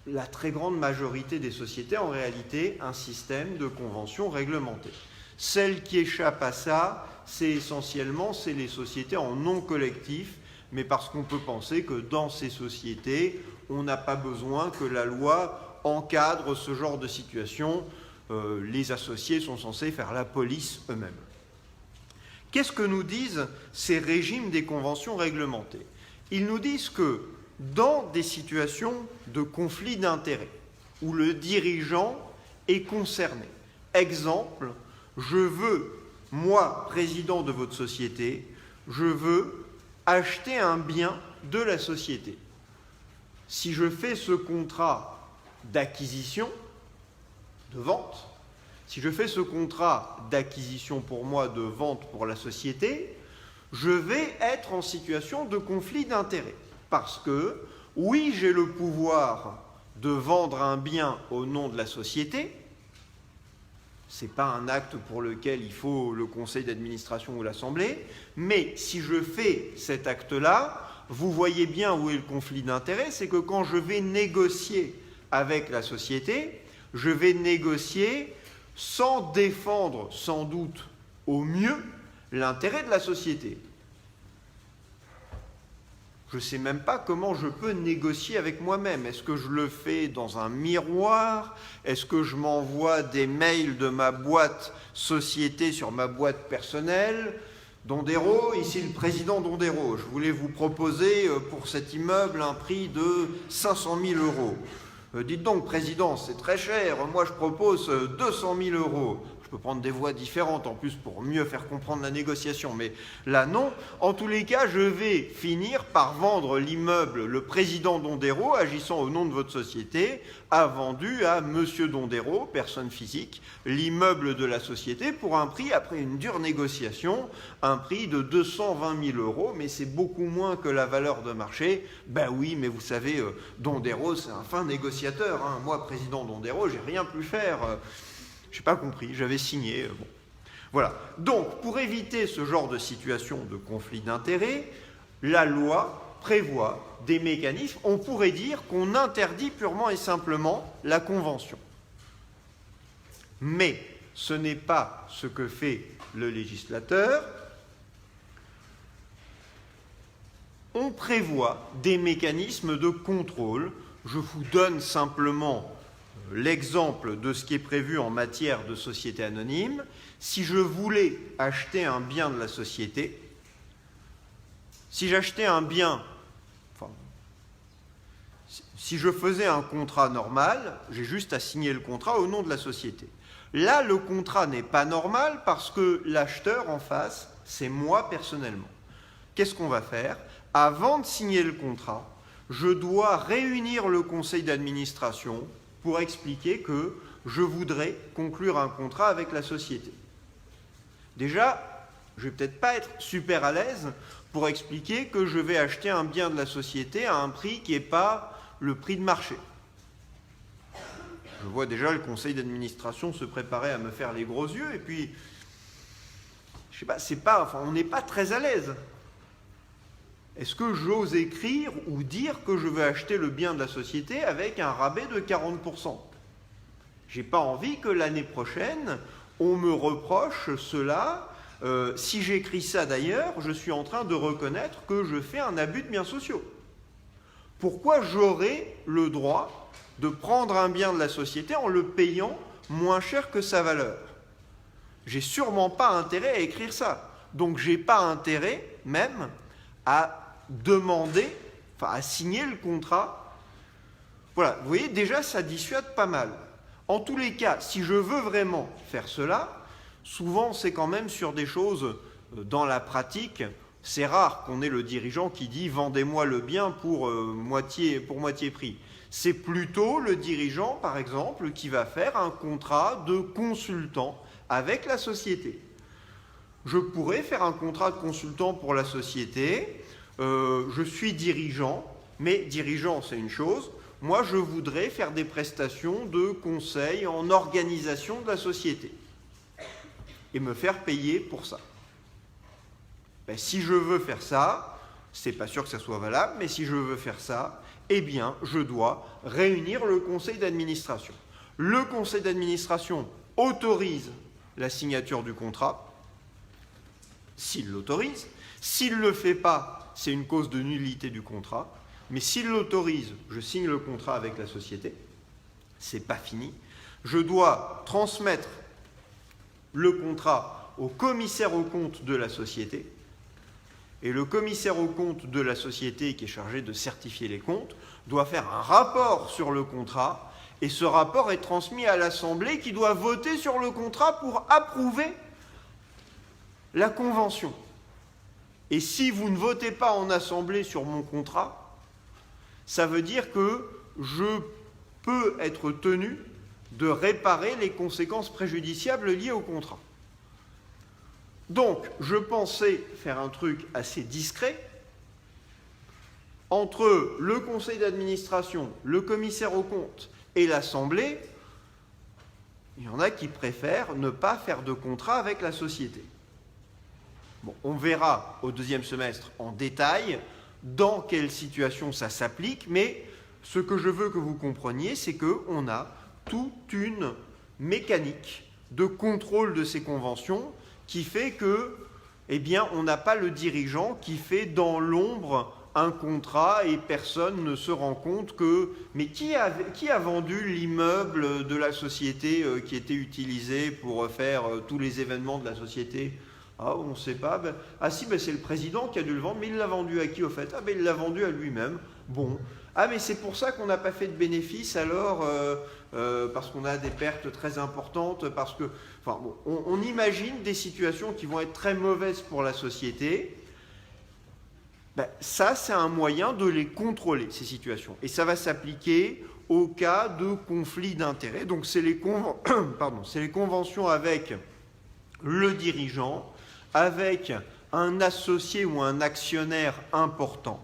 la très grande majorité des sociétés, en réalité, un système de conventions réglementées. Celles qui échappent à ça, c'est essentiellement les sociétés en non collectif, mais parce qu'on peut penser que dans ces sociétés, on n'a pas besoin que la loi encadre ce genre de situation. Les associés sont censés faire la police eux-mêmes. Qu'est-ce que nous disent ces régimes des conventions réglementées? Ils nous disent que dans des situations de conflit d'intérêts, où le dirigeant est concerné, exemple, je veux, moi, président de votre société, je veux acheter un bien de la société. Si je fais ce contrat d'acquisition, de vente, si je fais ce contrat d'acquisition pour moi, de vente pour la société, je vais être en situation de conflit d'intérêts. Parce que, oui, j'ai le pouvoir de vendre un bien au nom de la société, ce n'est pas un acte pour lequel il faut le conseil d'administration ou l'assemblée, mais si je fais cet acte-là, vous voyez bien où est le conflit d'intérêts, c'est que quand je vais négocier avec la société, je vais négocier sans défendre sans doute au mieux l'intérêt de la société. Je ne sais même pas comment je peux négocier avec moi-même. Est-ce que je le fais dans un miroir? Est-ce que je m'envoie des mails de ma boîte société sur ma boîte personnelle? Dondero, ici le président Dondero, je voulais vous proposer pour cet immeuble un prix de 500 000 euros. Dites donc, président, c'est très cher, moi je propose 200 000 euros. Je peux prendre des voix différentes en plus pour mieux faire comprendre la négociation, mais là non. En tous les cas, je vais finir par vendre l'immeuble. Le président Dondero, agissant au nom de votre société, a vendu à monsieur Dondero, personne physique, l'immeuble de la société pour un prix, après une dure négociation, un prix de 220 000 euros, mais c'est beaucoup moins que la valeur de marché. Ben oui, mais vous savez, Dondero, c'est un fin négociateur. Hein. Moi, président Dondero, j'ai rien pu faire. Je n'ai pas compris, j'avais signé. Bon. Voilà. Donc, pour éviter ce genre de situation de conflit d'intérêts, la loi prévoit des mécanismes. On pourrait dire qu'on interdit purement et simplement la convention. Mais ce n'est pas ce que fait le législateur. On prévoit des mécanismes de contrôle. Je vous donne simplement l'exemple de ce qui est prévu en matière de société anonyme. Si je voulais acheter un bien de la société, si j'achetais un bien, si je faisais un contrat normal, j'ai juste à signer le contrat au nom de la société. Là, le contrat n'est pas normal parce que l'acheteur en face, c'est moi personnellement. Qu'est-ce qu'on va faire? Avant de signer le contrat, je dois réunir le conseil d'administration pour expliquer que je voudrais conclure un contrat avec la société. Déjà, je ne vais peut-être pas être super à l'aise pour expliquer que je vais acheter un bien de la société à un prix qui n'est pas le prix de marché. Je vois déjà le conseil d'administration se préparer à me faire les gros yeux, et puis, je sais pas, on n'est pas très à l'aise. Est-ce que j'ose écrire ou dire que je veux acheter le bien de la société avec un rabais de 40%? Je n'ai pas envie que l'année prochaine, on me reproche cela. Si j'écris ça d'ailleurs, je suis en train de reconnaître que je fais un abus de biens sociaux. Pourquoi j'aurais le droit de prendre un bien de la société en le payant moins cher que sa valeur? J'ai sûrement pas intérêt à écrire ça. Donc j'ai pas intérêt même à demander, à signer le contrat. Voilà, vous voyez, déjà ça dissuade pas mal. En tous les cas, si je veux vraiment faire cela, souvent c'est quand même sur des choses dans la pratique. C'est rare qu'on ait le dirigeant qui dit « vendez-moi le bien pour moitié prix ». C'est plutôt le dirigeant, par exemple, qui va faire un contrat de consultant avec la société. Je pourrais faire un contrat de consultant pour la société. Je suis dirigeant, mais dirigeant c'est une chose. Moi je voudrais faire des prestations de conseil en organisation de la société et me faire payer pour ça. Ben, si je veux faire ça, c'est pas sûr que ça soit valable, mais si je veux faire ça, eh bien je dois réunir le conseil d'administration. Le conseil d'administration autorise la signature du contrat, s'il l'autorise. S'il ne le fait pas, c'est une cause de nullité du contrat. Mais s'il l'autorise, je signe le contrat avec la société. C'est pas fini. Je dois transmettre le contrat au commissaire aux comptes de la société. Et le commissaire aux comptes de la société, qui est chargé de certifier les comptes, doit faire un rapport sur le contrat. Et ce rapport est transmis à l'Assemblée qui doit voter sur le contrat pour approuver la convention. Et si vous ne votez pas en assemblée sur mon contrat, ça veut dire que je peux être tenu de réparer les conséquences préjudiciables liées au contrat. Donc, je pensais faire un truc assez discret entre le conseil d'administration, le commissaire aux comptes et l'Assemblée. Il y en a qui préfèrent ne pas faire de contrat avec la société. Bon, on verra au deuxième semestre en détail dans quelle situation ça s'applique, mais ce que je veux que vous compreniez, c'est qu'on a toute une mécanique de contrôle de ces conventions qui fait que, eh bien, on n'a pas le dirigeant qui fait dans l'ombre un contrat et personne ne se rend compte que... Mais qui a vendu l'immeuble de la société qui était utilisé pour faire tous les événements de la société? Ah, on ne sait pas. Ah si, c'est le président qui a dû le vendre, mais il l'a vendu à qui au fait? Ah il l'a vendu à lui-même. Bon. Ah mais c'est pour ça qu'on n'a pas fait de bénéfices alors, parce qu'on a des pertes très importantes, parce que... Enfin bon, on imagine des situations qui vont être très mauvaises pour la société. Ça, c'est un moyen de les contrôler, ces situations. Et ça va s'appliquer au cas de conflit d'intérêts. Donc c'est les conventions avec le dirigeant, avec un associé ou un actionnaire important.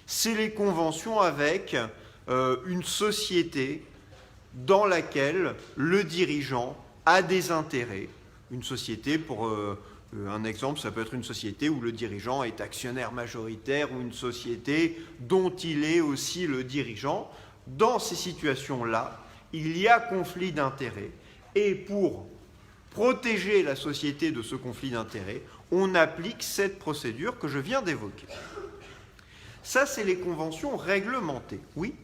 C'est les conventions avec une société dans laquelle le dirigeant a des intérêts. Une société, pour un exemple, ça peut être une société où le dirigeant est actionnaire majoritaire ou une société dont il est aussi le dirigeant. Dans ces situations-là, il y a conflit d'intérêts. Et pour protéger la société de ce conflit d'intérêts, on applique cette procédure que je viens d'évoquer. Ça, c'est les conventions réglementées. Oui ?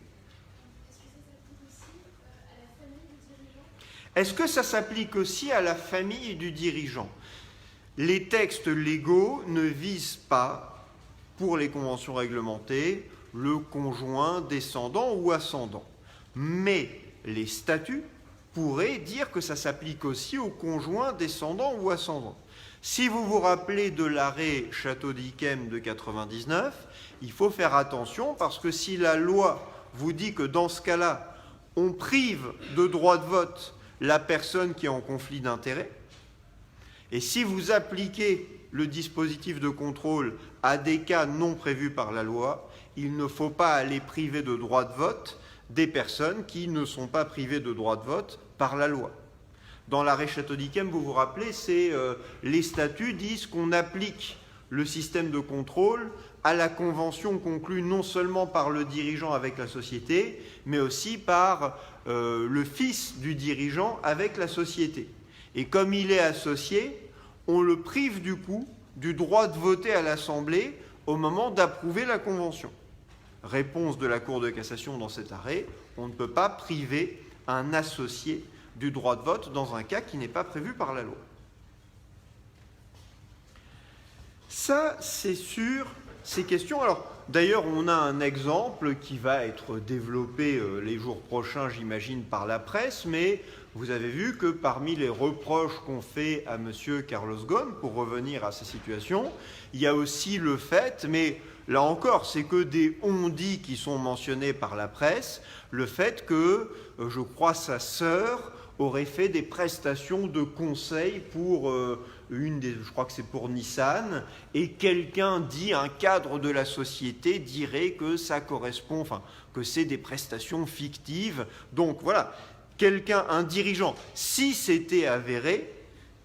Est-ce que ça s'applique aussi à la famille du dirigeant ? Les textes légaux ne visent pas, pour les conventions réglementées, le conjoint descendant ou ascendant. Mais les statuts pourraient dire que ça s'applique aussi au conjoint descendant ou ascendant. Si vous vous rappelez de l'arrêt Château d'Yquem de 99, il faut faire attention parce que si la loi vous dit que dans ce cas-là, on prive de droit de vote la personne qui est en conflit d'intérêts, et si vous appliquez le dispositif de contrôle à des cas non prévus par la loi, il ne faut pas aller priver de droit de vote des personnes qui ne sont pas privées de droit de vote par la loi. Dans l'arrêt Château d'Yquem, vous vous rappelez, les statuts disent qu'on applique le système de contrôle à la convention conclue non seulement par le dirigeant avec la société, mais aussi par le fils du dirigeant avec la société. Et comme il est associé, on le prive du coup du droit de voter à l'Assemblée au moment d'approuver la convention. Réponse de la Cour de cassation dans cet arrêt, on ne peut pas priver un associé du droit de vote dans un cas qui n'est pas prévu par la loi. Ça, c'est sur ces questions. Alors, d'ailleurs, on a un exemple qui va être développé les jours prochains, j'imagine, par la presse, mais vous avez vu que parmi les reproches qu'on fait à M. Carlos Ghosn, pour revenir à sa situation, il y a aussi le fait, mais là encore, c'est que des on-dit qui sont mentionnés par la presse, le fait que, je crois, sa sœur aurait fait des prestations de conseil pour je crois que c'est pour Nissan, et quelqu'un dit, un cadre de la société dirait que ça correspond, que c'est des prestations fictives. Donc voilà, un dirigeant, si c'était avéré,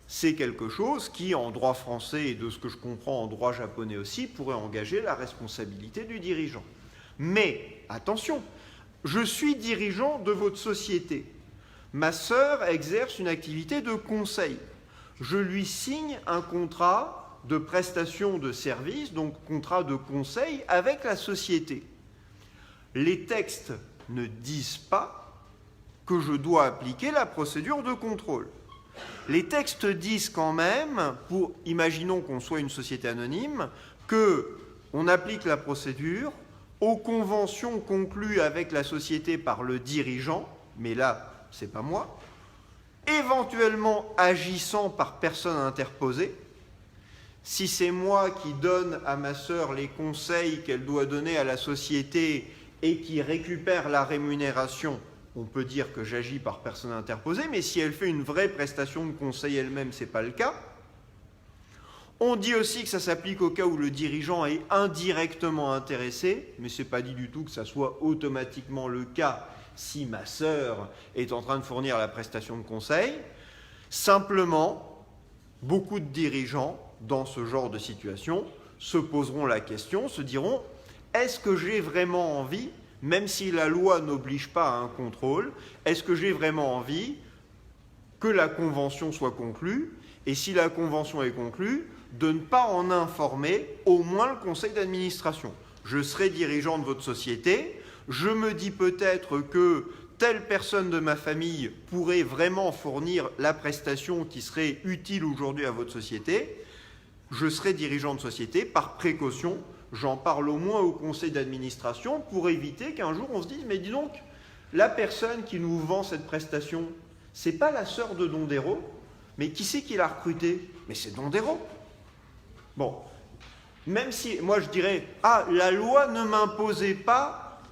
c'est quelque chose qui, en droit français et de ce que je comprends en droit japonais aussi, pourrait engager la responsabilité du dirigeant. Mais, attention, je suis dirigeant de votre société. Ma sœur exerce une activité de conseil. Je lui signe un contrat de prestation de services, donc contrat de conseil avec la société. Les textes ne disent pas que je dois appliquer la procédure de contrôle. Les textes disent quand même, imaginons qu'on soit une société anonyme, qu'on applique la procédure aux conventions conclues avec la société par le dirigeant, mais là, c'est pas moi, éventuellement agissant par personne interposée. Si c'est moi qui donne à ma sœur les conseils qu'elle doit donner à la société et qui récupère la rémunération, on peut dire que j'agis par personne interposée, mais si elle fait une vraie prestation de conseil elle-même, ce n'est pas le cas. On dit aussi que ça s'applique au cas où le dirigeant est indirectement intéressé, mais ce n'est pas dit du tout que ça soit automatiquement le cas si ma sœur est en train de fournir la prestation de conseil. Simplement, beaucoup de dirigeants, dans ce genre de situation, se poseront la question, se diront « Est-ce que j'ai vraiment envie, même si la loi n'oblige pas à un contrôle, est-ce que j'ai vraiment envie que la convention soit conclue ? Et si la convention est conclue, de ne pas en informer au moins le conseil d'administration. Je serai dirigeant de votre société, je me dis peut-être que telle personne de ma famille pourrait vraiment fournir la prestation qui serait utile aujourd'hui à votre société. je serai dirigeant de société, par précaution, j'en parle au moins au conseil d'administration pour éviter qu'un jour on se dise « Mais dis donc, la personne qui nous vend cette prestation, c'est pas la sœur de Dondero, mais qui c'est qui l'a recrutée? Mais c'est Dondero. » Bon, même si, moi je dirais « Ah, la loi ne m'imposait pas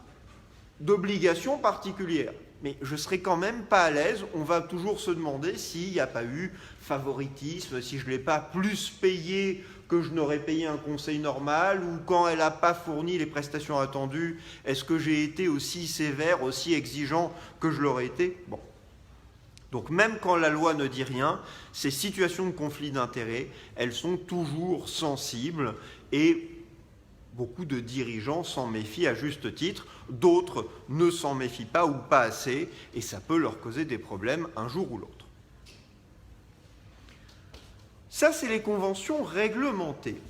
d'obligation particulière. » Mais je ne serai quand même pas à l'aise. On va toujours se demander s'il n'y a pas eu favoritisme, si je ne l'ai pas plus payé que je n'aurais payé un conseil normal, ou quand elle n'a pas fourni les prestations attendues, est-ce que j'ai été aussi sévère, aussi exigeant que je l'aurais été? Bon. Donc même quand la loi ne dit rien, ces situations de conflit d'intérêts, elles sont toujours sensibles et beaucoup de dirigeants s'en méfient à juste titre, d'autres ne s'en méfient pas ou pas assez, et ça peut leur causer des problèmes un jour ou l'autre. Ça, c'est les conventions réglementées.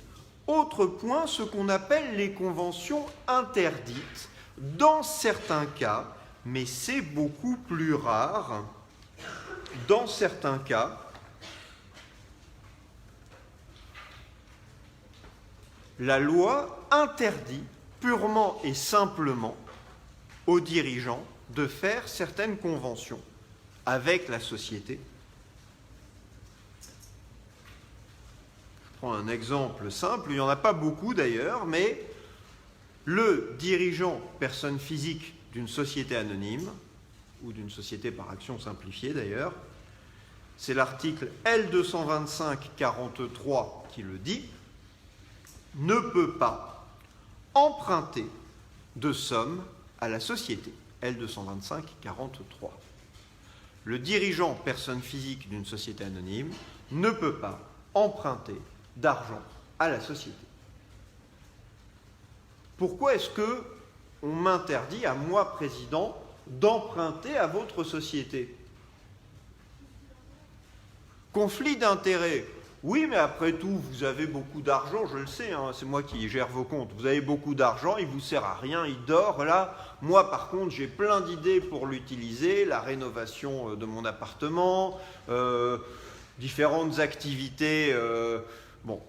Autre point, ce qu'on appelle les conventions interdites. Dans certains cas, mais c'est beaucoup plus rare, dans certains cas, la loi interdit purement et simplement aux dirigeants de faire certaines conventions avec la société. Je prends un exemple simple, il n'y en a pas beaucoup d'ailleurs, mais le dirigeant, personne physique d'une société anonyme, ou d'une société par action simplifiée d'ailleurs, c'est l'article L225-43 qui le dit, ne peut pas emprunter de sommes à la société. L225-43. Le dirigeant, personne physique d'une société anonyme, ne peut pas emprunter d'argent à la société. Pourquoi est-ce que on m'interdit, à moi, président, d'emprunter à votre société? Conflit d'intérêts. Oui, mais après tout, vous avez beaucoup d'argent, je le sais, hein, c'est moi qui gère vos comptes. Vous avez beaucoup d'argent, il ne vous sert à rien, il dort là. Moi, par contre, j'ai plein d'idées pour l'utiliser, la rénovation de mon appartement, différentes activités. Bon,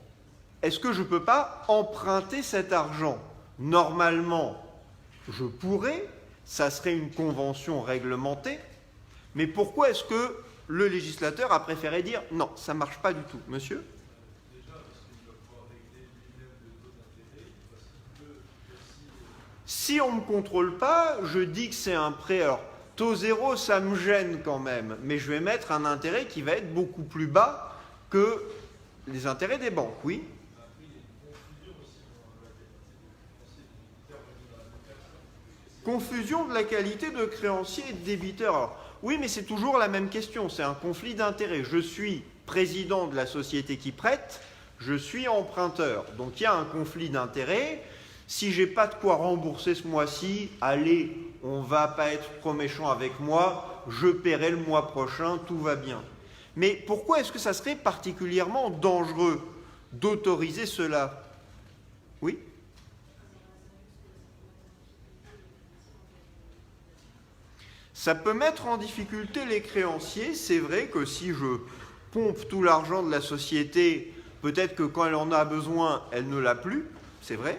est-ce que je ne peux pas emprunter cet argent? Normalement, je pourrais, ça serait une convention réglementée, mais pourquoi est-ce que le législateur a préféré dire non, ça ne marche pas du tout, monsieur? Si on ne me contrôle pas, je dis que c'est un prêt. Alors, taux zéro, ça me gêne quand même, mais je vais mettre un intérêt qui va être beaucoup plus bas que les intérêts des banques, oui. Confusion de la qualité de créancier et de débiteur. Alors, oui, mais c'est toujours la même question, c'est un conflit d'intérêts. Je suis président de la société qui prête, je suis emprunteur. Donc il y a un conflit d'intérêts. Si je n'ai pas de quoi rembourser ce mois-ci, allez, on ne va pas être trop méchant avec moi, je paierai le mois prochain, tout va bien. Mais pourquoi est-ce que ça serait particulièrement dangereux d'autoriser cela? Oui ? Ça peut mettre en difficulté les créanciers. C'est vrai que si je pompe tout l'argent de la société, peut-être que quand elle en a besoin, elle ne l'a plus, c'est vrai.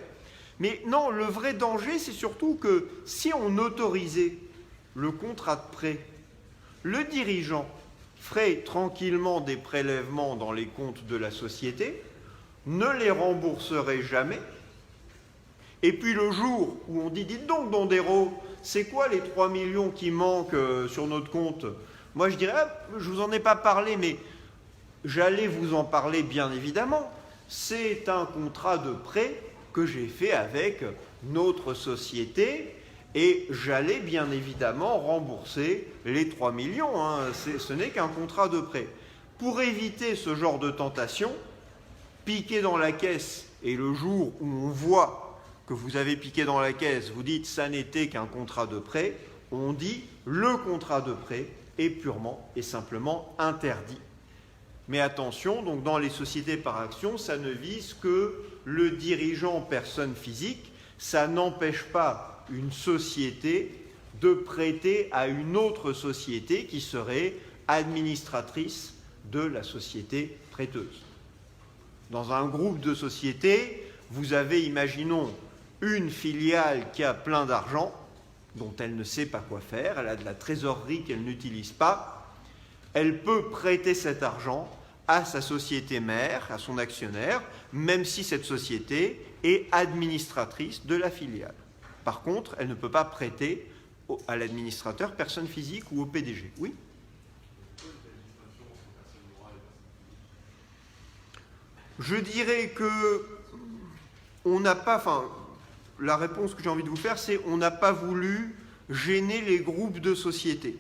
Mais non, le vrai danger, c'est surtout que si on autorisait le contrat de prêt, le dirigeant ferait tranquillement des prélèvements dans les comptes de la société, ne les rembourserait jamais, et puis le jour où on dit « Dites donc, Dondero, c'est quoi les 3 millions qui manquent sur notre compte ?» Moi, je dirais ah, « Je ne vous en ai pas parlé, mais j'allais vous en parler bien évidemment. C'est un contrat de prêt que j'ai fait avec notre société et j'allais bien évidemment rembourser les 3 millions. Hein. Ce n'est qu'un contrat de prêt. Pour éviter ce genre de tentation, piquer dans la caisse et le jour où on voit que vous avez piqué dans la caisse, vous dites ça n'était qu'un contrat de prêt, on dit le contrat de prêt est purement et simplement interdit. Mais attention, donc dans les sociétés par action, ça ne vise que le dirigeant personne physique, ça n'empêche pas une société de prêter à une autre société qui serait administratrice de la société prêteuse. Dans un groupe de sociétés, vous avez, imaginons, une filiale qui a plein d'argent, dont elle ne sait pas quoi faire, elle a de la trésorerie qu'elle n'utilise pas, elle peut prêter cet argent à sa société mère, à son actionnaire, même si cette société est administratrice de la filiale. Par contre, elle ne peut pas prêter à l'administrateur, personne physique ou au PDG. Oui ? Je dirais que on n'a pas, la réponse que j'ai envie de vous faire, c'est on n'a pas voulu gêner les groupes de sociétés.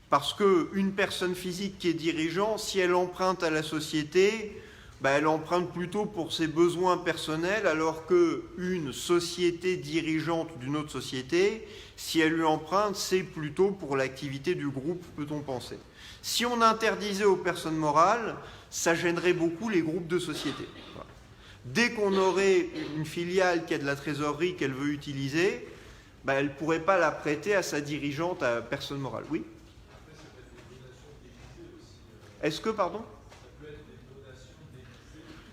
Parce qu'une personne physique qui est dirigeant, si elle emprunte à la société, elle emprunte plutôt pour ses besoins personnels, alors qu'une société dirigeante d'une autre société, si elle lui emprunte, c'est plutôt pour l'activité du groupe, peut-on penser. Si on interdisait aux personnes morales, ça gênerait beaucoup les groupes de sociétés. Voilà. Dès qu'on aurait une filiale qui a de la trésorerie qu'elle veut utiliser, elle ne pourrait pas la prêter à sa dirigeante, à personne morale. Oui ? Est-ce que, pardon ?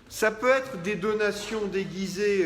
Ça peut être des donations déguisées.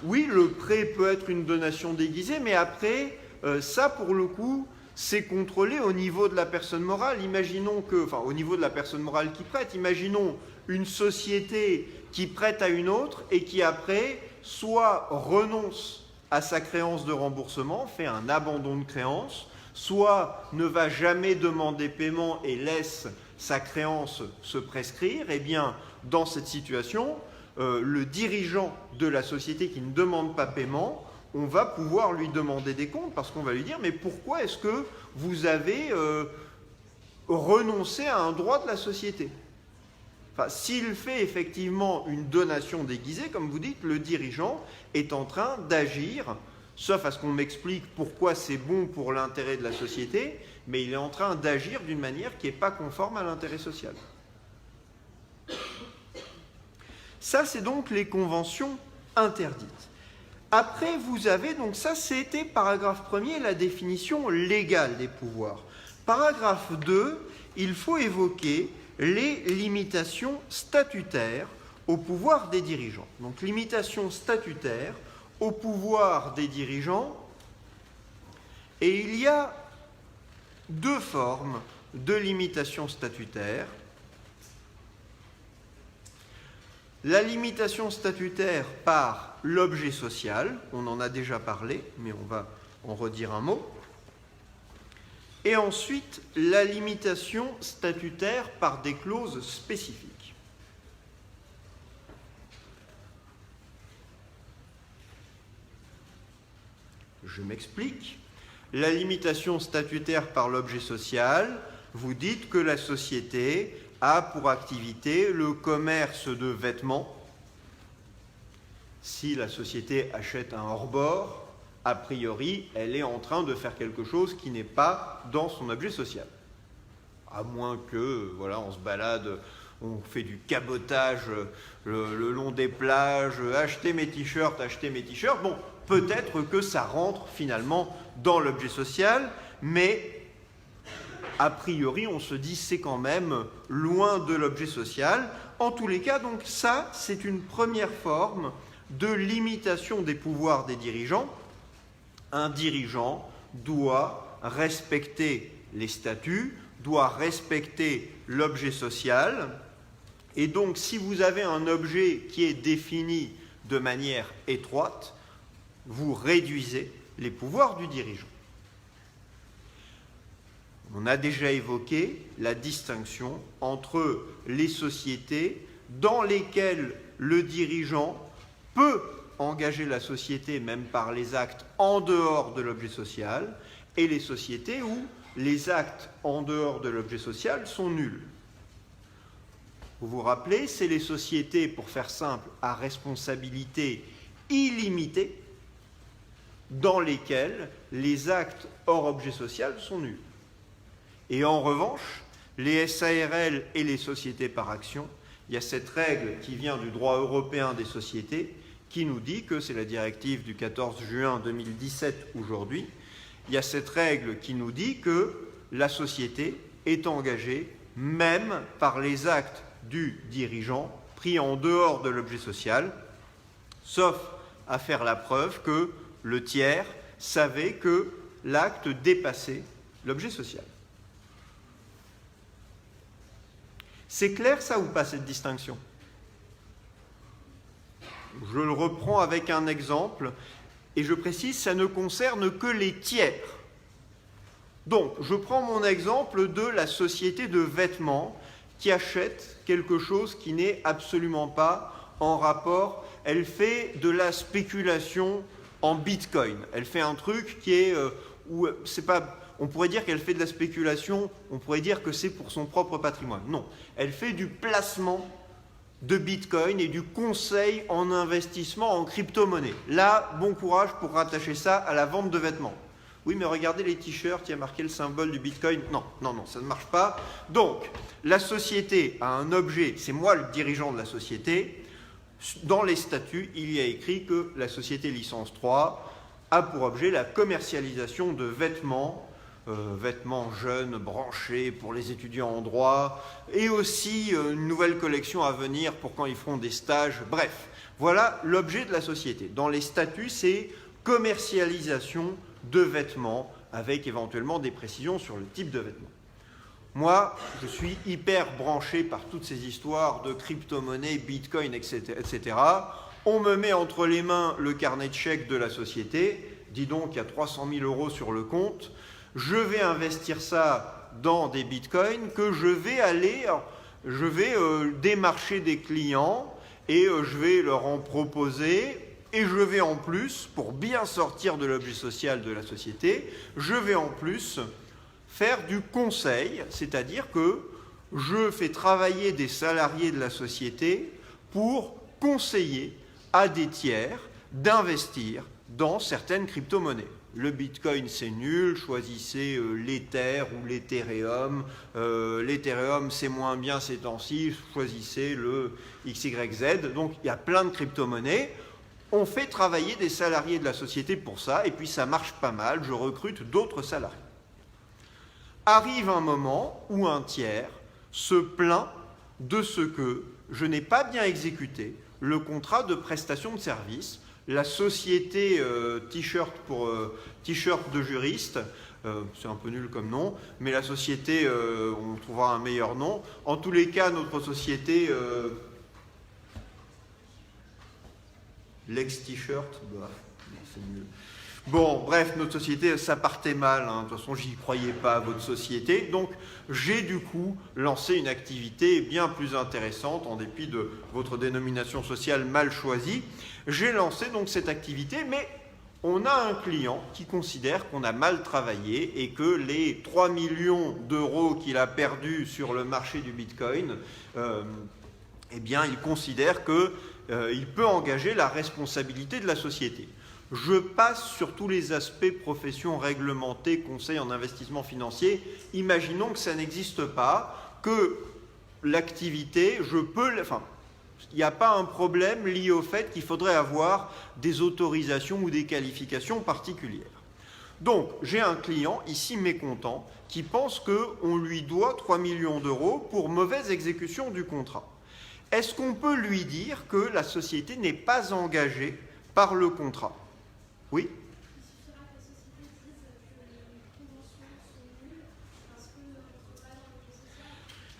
Oui, le prêt peut être une donation déguisée, mais après, ça, pour le coup, c'est contrôlé au niveau de la personne morale. Imaginons que, au niveau de la personne morale qui prête, imaginons une société qui prête à une autre et qui, après, soit renonce à sa créance de remboursement, fait un abandon de créance, soit ne va jamais demander paiement et laisse sa créance se prescrire. Eh bien, dans cette situation, le dirigeant de la société qui ne demande pas paiement, on va pouvoir lui demander des comptes parce qu'on va lui dire « Mais pourquoi est-ce que vous avez renoncé à un droit de la société ?» S'il fait effectivement une donation déguisée, comme vous dites, le dirigeant est en train d'agir, sauf à ce qu'on m'explique pourquoi c'est bon pour l'intérêt de la société, mais il est en train d'agir d'une manière qui n'est pas conforme à l'intérêt social. Ça, c'est donc les conventions interdites. Après, vous avez, donc ça, c'était paragraphe 1er, la définition légale des pouvoirs. Paragraphe 2, il faut évoquer les limitations statutaires au pouvoir des dirigeants. Donc, limitations statutaires au pouvoir des dirigeants. Et il y a deux formes de limitations statutaires. La limitation statutaire par l'objet social, on en a déjà parlé, mais on va en redire un mot. Et ensuite, la limitation statutaire par des clauses spécifiques. Je m'explique. La limitation statutaire par l'objet social, vous dites que la société a pour activité le commerce de vêtements. Si la société achète un hors-bord, a priori, elle est en train de faire quelque chose qui n'est pas dans son objet social. À moins que, on se balade, on fait du cabotage le long des plages, acheter mes t-shirts. Bon, peut-être que ça rentre finalement dans l'objet social, mais a priori, on se dit c'est quand même loin de l'objet social. En tous les cas, donc ça, c'est une première forme de limitation des pouvoirs des dirigeants. Un dirigeant doit respecter les statuts, doit respecter l'objet social. Et donc, si vous avez un objet qui est défini de manière étroite, vous réduisez les pouvoirs du dirigeant. On a déjà évoqué la distinction entre les sociétés dans lesquelles le dirigeant peut engager la société, même par les actes en dehors de l'objet social, et les sociétés où les actes en dehors de l'objet social sont nuls. Vous vous rappelez, c'est les sociétés, pour faire simple, à responsabilité illimitée, dans lesquelles les actes hors objet social sont nuls. Et en revanche, les SARL et les sociétés par action, il y a cette règle qui vient du droit européen des sociétés qui nous dit que, c'est la directive du 14 juin 2017 aujourd'hui, il y a cette règle qui nous dit que la société est engagée même par les actes du dirigeant pris en dehors de l'objet social, sauf à faire la preuve que le tiers savait que l'acte dépassait l'objet social. C'est clair ça ou pas, cette distinction? Je le reprends avec un exemple et je précise, ça ne concerne que les tiers. Donc, je prends mon exemple de la société de vêtements qui achète quelque chose qui n'est absolument pas en rapport. Elle fait de la spéculation en bitcoin. Elle fait un truc qui est où c'est pas. On pourrait dire qu'elle fait de la spéculation. On pourrait dire que c'est pour son propre patrimoine. Non, elle fait du placement de bitcoin et du conseil en investissement en crypto-monnaie. Là, bon courage pour rattacher ça à la vente de vêtements. Oui, mais regardez les t-shirts, il y a marqué le symbole du bitcoin. Non, ça ne marche pas. Donc, la société a un objet, c'est moi le dirigeant de la société. Dans les statuts, il y a écrit que la société licence 3 a pour objet la commercialisation de vêtements, vêtements jeunes, branchés pour les étudiants en droit, et aussi une nouvelle collection à venir pour quand ils feront des stages. Bref, voilà l'objet de la société. Dans les statuts, c'est commercialisation de vêtements, avec éventuellement des précisions sur le type de vêtements. Moi, je suis hyper branché par toutes ces histoires de crypto-monnaie, bitcoin, etc., etc. On me met entre les mains le carnet de chèques de la société. Dis donc, il y a 300 000 € sur le compte. Je vais investir ça dans des bitcoins que je vais démarcher des clients et je vais leur en proposer. Et je vais en plus, pour bien sortir de l'objet social de la société, je vais en plus faire du conseil, c'est-à-dire que je fais travailler des salariés de la société pour conseiller à des tiers d'investir dans certaines crypto-monnaies. Le bitcoin, c'est nul, choisissez l'Ether ou l'Ethereum. L'Ethereum, c'est moins bien ces temps-ci, choisissez le XYZ. Donc, il y a plein de crypto-monnaies. On fait travailler des salariés de la société pour ça, et puis ça marche pas mal, je recrute d'autres salariés. Arrive un moment où un tiers se plaint de ce que je n'ai pas bien exécuté le contrat de prestation de service. La société t-shirt de juriste, c'est un peu nul comme nom, mais la société, on trouvera un meilleur nom. En tous les cas, notre société... l'ex-t-shirt, c'est mieux. Bon, bref, notre société, ça partait mal. De toute façon, j'y croyais pas à votre société. Donc, j'ai du coup lancé une activité bien plus intéressante, en dépit de votre dénomination sociale mal choisie. J'ai lancé donc cette activité, mais on a un client qui considère qu'on a mal travaillé et que les 3 millions d'euros qu'il a perdus sur le marché du Bitcoin, eh bien, il considère que il peut engager la responsabilité de la société. Je passe sur tous les aspects profession réglementée, conseil en investissement financier. Imaginons que ça n'existe pas, que l'activité, il n'y a pas un problème lié au fait qu'il faudrait avoir des autorisations ou des qualifications particulières. Donc, j'ai un client ici mécontent qui pense qu'on lui doit 3 millions d'euros pour mauvaise exécution du contrat. Est-ce qu'on peut lui dire que la société n'est pas engagée par le contrat? Oui? Il suffira que la société dise que les conventions sont nulles parce que ne rentre pas dans l'objet social.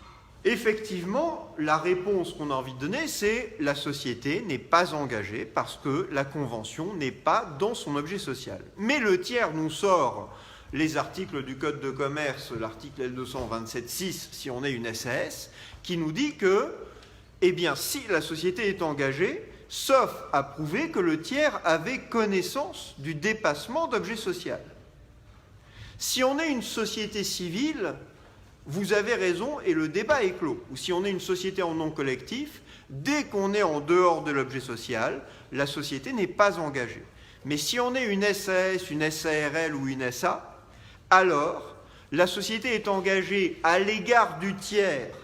Effectivement, la réponse qu'on a envie de donner, c'est la société n'est pas engagée parce que la convention n'est pas dans son objet social. Mais le tiers nous sort les articles du Code de commerce, l'article L227.6, si on est une SAS, qui nous dit que eh bien, si la société est engagée, sauf à prouver que le tiers avait connaissance du dépassement d'objet social. Si on est une société civile, vous avez raison et le débat est clos. Ou si on est une société en nom collectif, dès qu'on est en dehors de l'objet social, la société n'est pas engagée. Mais si on est une SAS, une SARL ou une SA, alors la société est engagée à l'égard du tiers,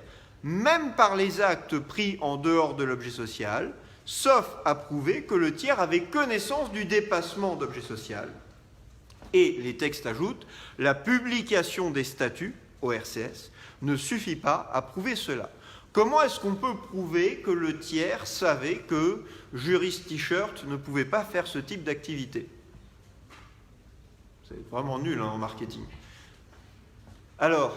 même par les actes pris en dehors de l'objet social, sauf à prouver que le tiers avait connaissance du dépassement d'objet social. Et les textes ajoutent, la publication des statuts au RCS ne suffit pas à prouver cela. Comment est-ce qu'on peut prouver que le tiers savait que Juriste T-shirt ne pouvait pas faire ce type d'activité? C'est vraiment nul en marketing. Alors,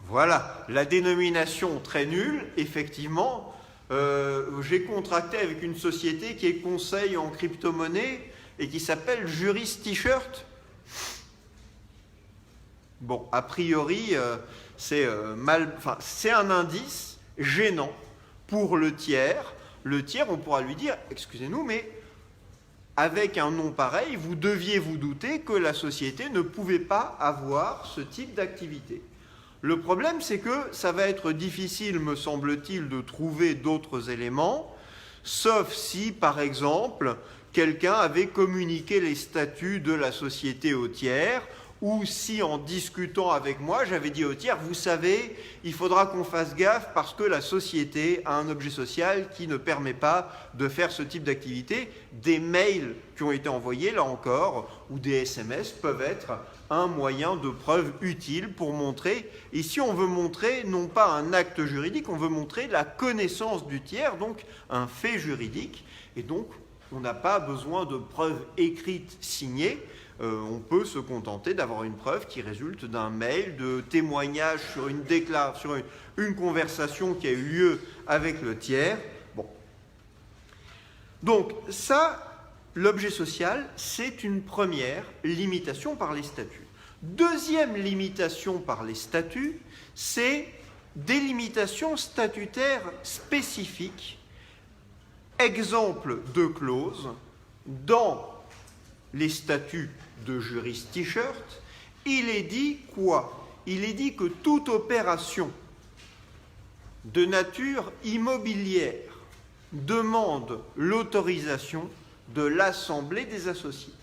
voilà, la dénomination très nulle, effectivement. J'ai contracté avec une société qui est conseil en crypto-monnaie et qui s'appelle Juriste T-shirt. Bon, a priori, c'est un indice gênant pour le tiers. Le tiers, on pourra lui dire, excusez-nous, mais avec un nom pareil, vous deviez vous douter que la société ne pouvait pas avoir ce type d'activité. Le problème, c'est que ça va être difficile, me semble-t-il, de trouver d'autres éléments, sauf si, par exemple, quelqu'un avait communiqué les statuts de la société au tiers, ou si, en discutant avec moi, j'avais dit au tiers, vous savez, il faudra qu'on fasse gaffe parce que la société a un objet social qui ne permet pas de faire ce type d'activité. Des mails qui ont été envoyés, là encore, ou des SMS peuvent être un moyen de preuve utile pour montrer. Ici, on veut montrer non pas un acte juridique, on veut montrer la connaissance du tiers, donc un fait juridique. Et donc, on n'a pas besoin de preuves écrites signées. On peut se contenter d'avoir une preuve qui résulte d'un mail, de témoignage sur une conversation qui a eu lieu avec le tiers. Bon. Donc, ça, l'objet social, c'est une première limitation par les statuts. Deuxième limitation par les statuts, c'est des limitations statutaires spécifiques. Exemple de clause, dans les statuts de Juriste T-shirt, il est dit quoi? Il est dit que toute opération de nature immobilière demande l'autorisation de l'Assemblée des associés.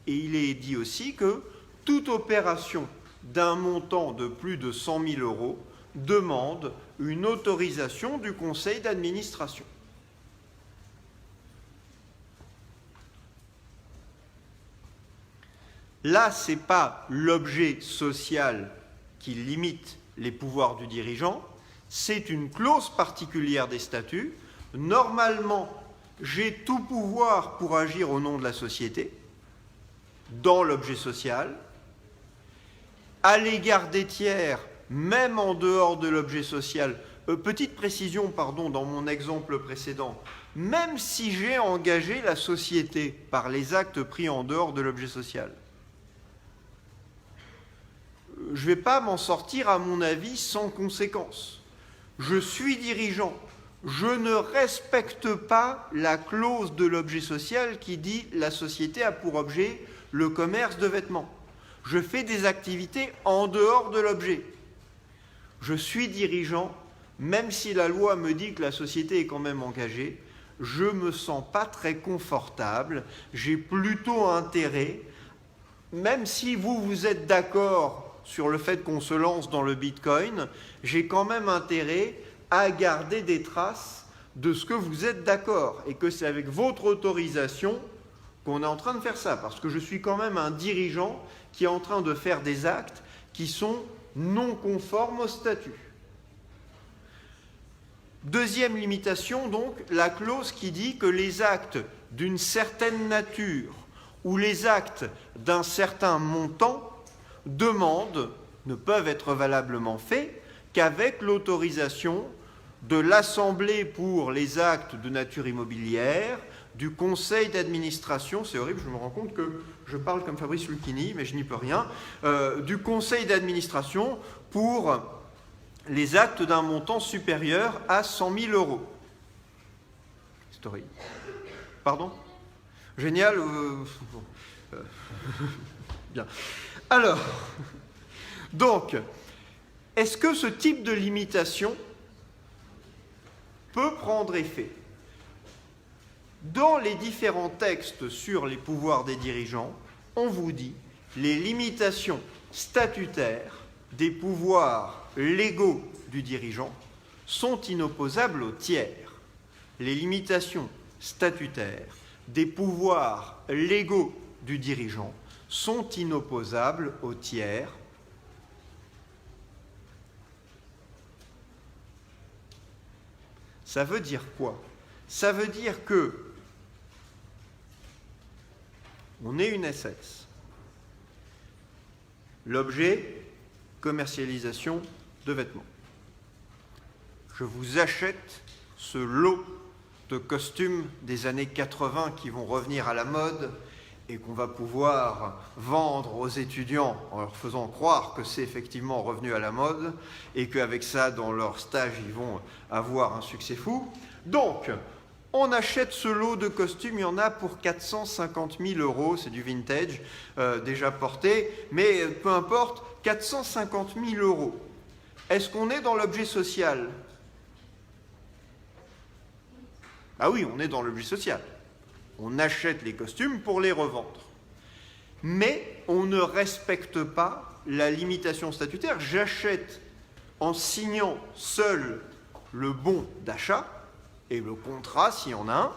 Et il est dit aussi que toute opération d'un montant de plus de 100 000 € demande une autorisation du conseil d'administration. Là, ce n'est pas l'objet social qui limite les pouvoirs du dirigeant, c'est une clause particulière des statuts. Normalement, j'ai tout pouvoir pour agir au nom de la société, dans l'objet social. À l'égard des tiers, même en dehors de l'objet social, petite précision, dans mon exemple précédent, même si j'ai engagé la société par les actes pris en dehors de l'objet social, je ne vais pas m'en sortir, à mon avis, sans conséquence. Je suis dirigeant. Je ne respecte pas la clause de l'objet social qui dit « la société a pour objet le commerce de vêtements ». Je fais des activités en dehors de l'objet. Je suis dirigeant, même si la loi me dit que la société est quand même engagée, je ne me sens pas très confortable. J'ai plutôt intérêt, même si vous êtes d'accord sur le fait qu'on se lance dans le Bitcoin, j'ai quand même intérêt à garder des traces de ce que vous êtes d'accord et que c'est avec votre autorisation qu'on est en train de faire ça, parce que je suis quand même un dirigeant qui est en train de faire des actes qui sont non conformes au statut. Deuxième limitation, donc, la clause qui dit que les actes d'une certaine nature ou les actes d'un certain montant ne peuvent être valablement faits qu'avec l'autorisation de l'Assemblée pour les actes de nature immobilière, du conseil d'administration, c'est horrible, je me rends compte que je parle comme Fabrice Lucchini, mais je n'y peux rien, du conseil d'administration pour les actes d'un montant supérieur à 100 000 €. C'est horrible. Pardon? Génial. Bien. Alors, donc, est-ce que ce type de limitation peut prendre effet? Dans les différents textes sur les pouvoirs des dirigeants, on vous dit les limitations statutaires des pouvoirs légaux du dirigeant sont inopposables au tiers. Les limitations statutaires des pouvoirs légaux du dirigeant sont inopposables au tiers. Ça veut dire quoi? Ça veut dire que on est une SS. L'objet, commercialisation de vêtements. Je vous achète ce lot de costumes des années 80 qui vont revenir à la mode et qu'on va pouvoir vendre aux étudiants en leur faisant croire que c'est effectivement revenu à la mode et qu'avec ça, dans leur stage, ils vont avoir un succès fou. Donc, on achète ce lot de costumes, il y en a pour 450 000 €, c'est du vintage, déjà porté, mais peu importe, 450 000 €. Est-ce qu'on est dans l'objet social? Ah oui, on est dans l'objet social. On achète les costumes pour les revendre. Mais on ne respecte pas la limitation statutaire. J'achète en signant seul le bon d'achat et le contrat, s'il y en a un.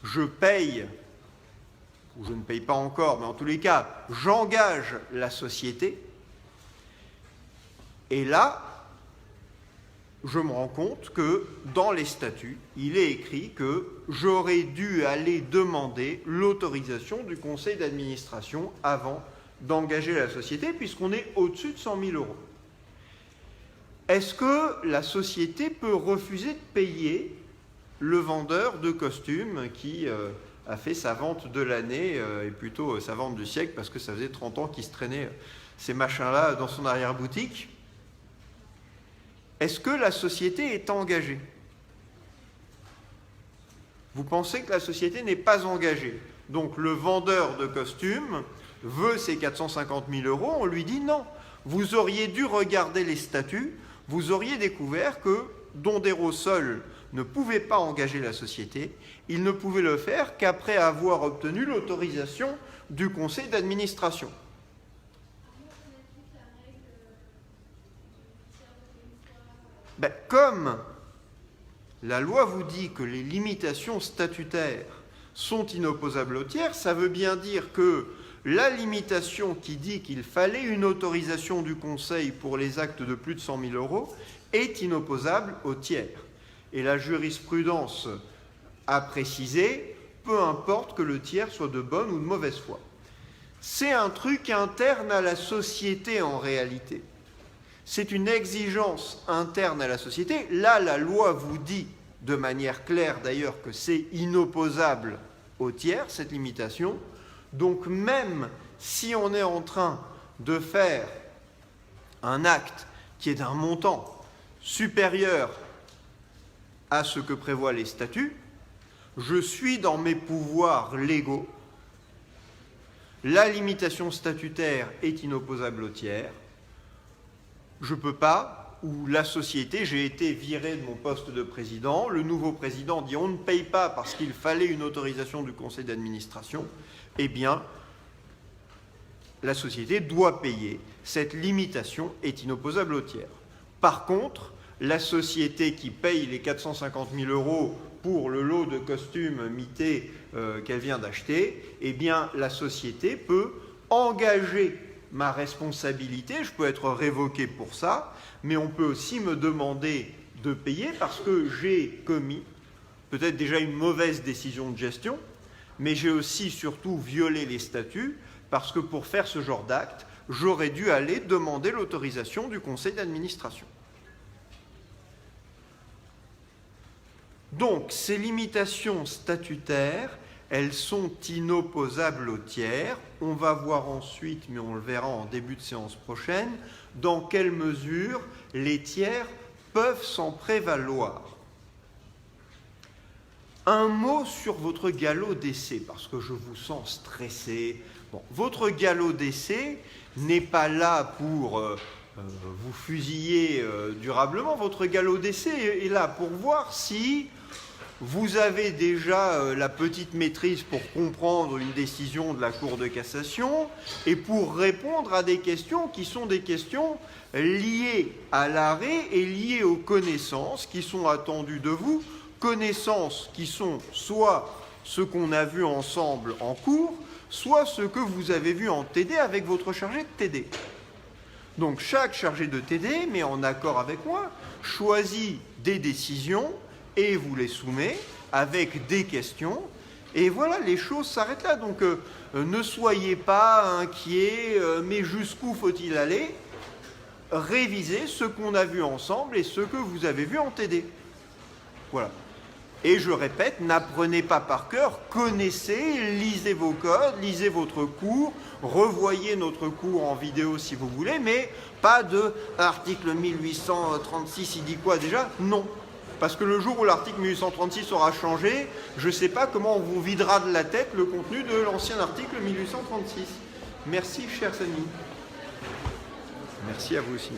Je paye, ou je ne paye pas encore, mais en tous les cas, j'engage la société. Et là, je me rends compte que dans les statuts, il est écrit que j'aurais dû aller demander l'autorisation du conseil d'administration avant d'engager la société, puisqu'on est au-dessus de 100 000 €. Est-ce que la société peut refuser de payer le vendeur de costumes qui a fait sa vente de l'année, et plutôt sa vente du siècle, parce que ça faisait 30 ans qu'il se traînait ces machins-là dans son arrière-boutique? Est-ce que la société est engagée? Vous pensez que la société n'est pas engagée. Donc le vendeur de costumes veut ses 450 000 €, on lui dit non. Vous auriez dû regarder les statuts, vous auriez découvert que Don Desrosol ne pouvait pas engager la société, il ne pouvait le faire qu'après avoir obtenu l'autorisation du conseil d'administration. Ben, comme la loi vous dit que les limitations statutaires sont inopposables au tiers, ça veut bien dire que la limitation qui dit qu'il fallait une autorisation du Conseil pour les actes de plus de 100 000 € est inopposable au tiers. Et la jurisprudence a précisé, peu importe que le tiers soit de bonne ou de mauvaise foi. C'est un truc interne à la société en réalité. C'est une exigence interne à la société. Là, la loi vous dit de manière claire d'ailleurs que c'est inopposable au tiers, cette limitation. Donc même si on est en train de faire un acte qui est d'un montant supérieur à ce que prévoient les statuts, je suis dans mes pouvoirs légaux. La limitation statutaire est inopposable au tiers. Je ne peux pas, ou la société, j'ai été viré de mon poste de président, le nouveau président dit on ne paye pas parce qu'il fallait une autorisation du conseil d'administration, eh bien, la société doit payer. Cette limitation est inopposable au tiers. Par contre, la société qui paye les 450 000 € pour le lot de costumes mités qu'elle vient d'acheter, eh bien, la société peut engager ma responsabilité, je peux être révoqué pour ça, mais on peut aussi me demander de payer parce que j'ai commis peut-être déjà une mauvaise décision de gestion, mais j'ai aussi surtout violé les statuts parce que pour faire ce genre d'acte, j'aurais dû aller demander l'autorisation du conseil d'administration. Donc, ces limitations statutaires, elles sont inopposables au tiers. On va voir ensuite, mais on le verra en début de séance prochaine, dans quelle mesure les tiers peuvent s'en prévaloir. Un mot sur votre galop d'essai, parce que je vous sens stressé. Bon, votre galop d'essai n'est pas là pour vous fusiller durablement. Votre galop d'essai est là pour voir si vous avez déjà la petite maîtrise pour comprendre une décision de la Cour de cassation et pour répondre à des questions qui sont des questions liées à l'arrêt et liées aux connaissances qui sont attendues de vous, connaissances qui sont soit ce qu'on a vu ensemble en cours, soit ce que vous avez vu en TD avec votre chargé de TD. Donc chaque chargé de TD, mais en accord avec moi, choisit des décisions et vous les soumet avec des questions. Et voilà, les choses s'arrêtent là. Donc ne soyez pas inquiets, mais jusqu'où faut-il aller? Révisez ce qu'on a vu ensemble et ce que vous avez vu en TD. Voilà. Et je répète, n'apprenez pas par cœur, connaissez, lisez vos codes, lisez votre cours, revoyez notre cours en vidéo si vous voulez, mais pas de article 1836, il dit quoi déjà? Non. Parce que le jour où l'article 1836 aura changé, je ne sais pas comment on vous videra de la tête le contenu de l'ancien article 1836. Merci, chers amis. Merci à vous aussi.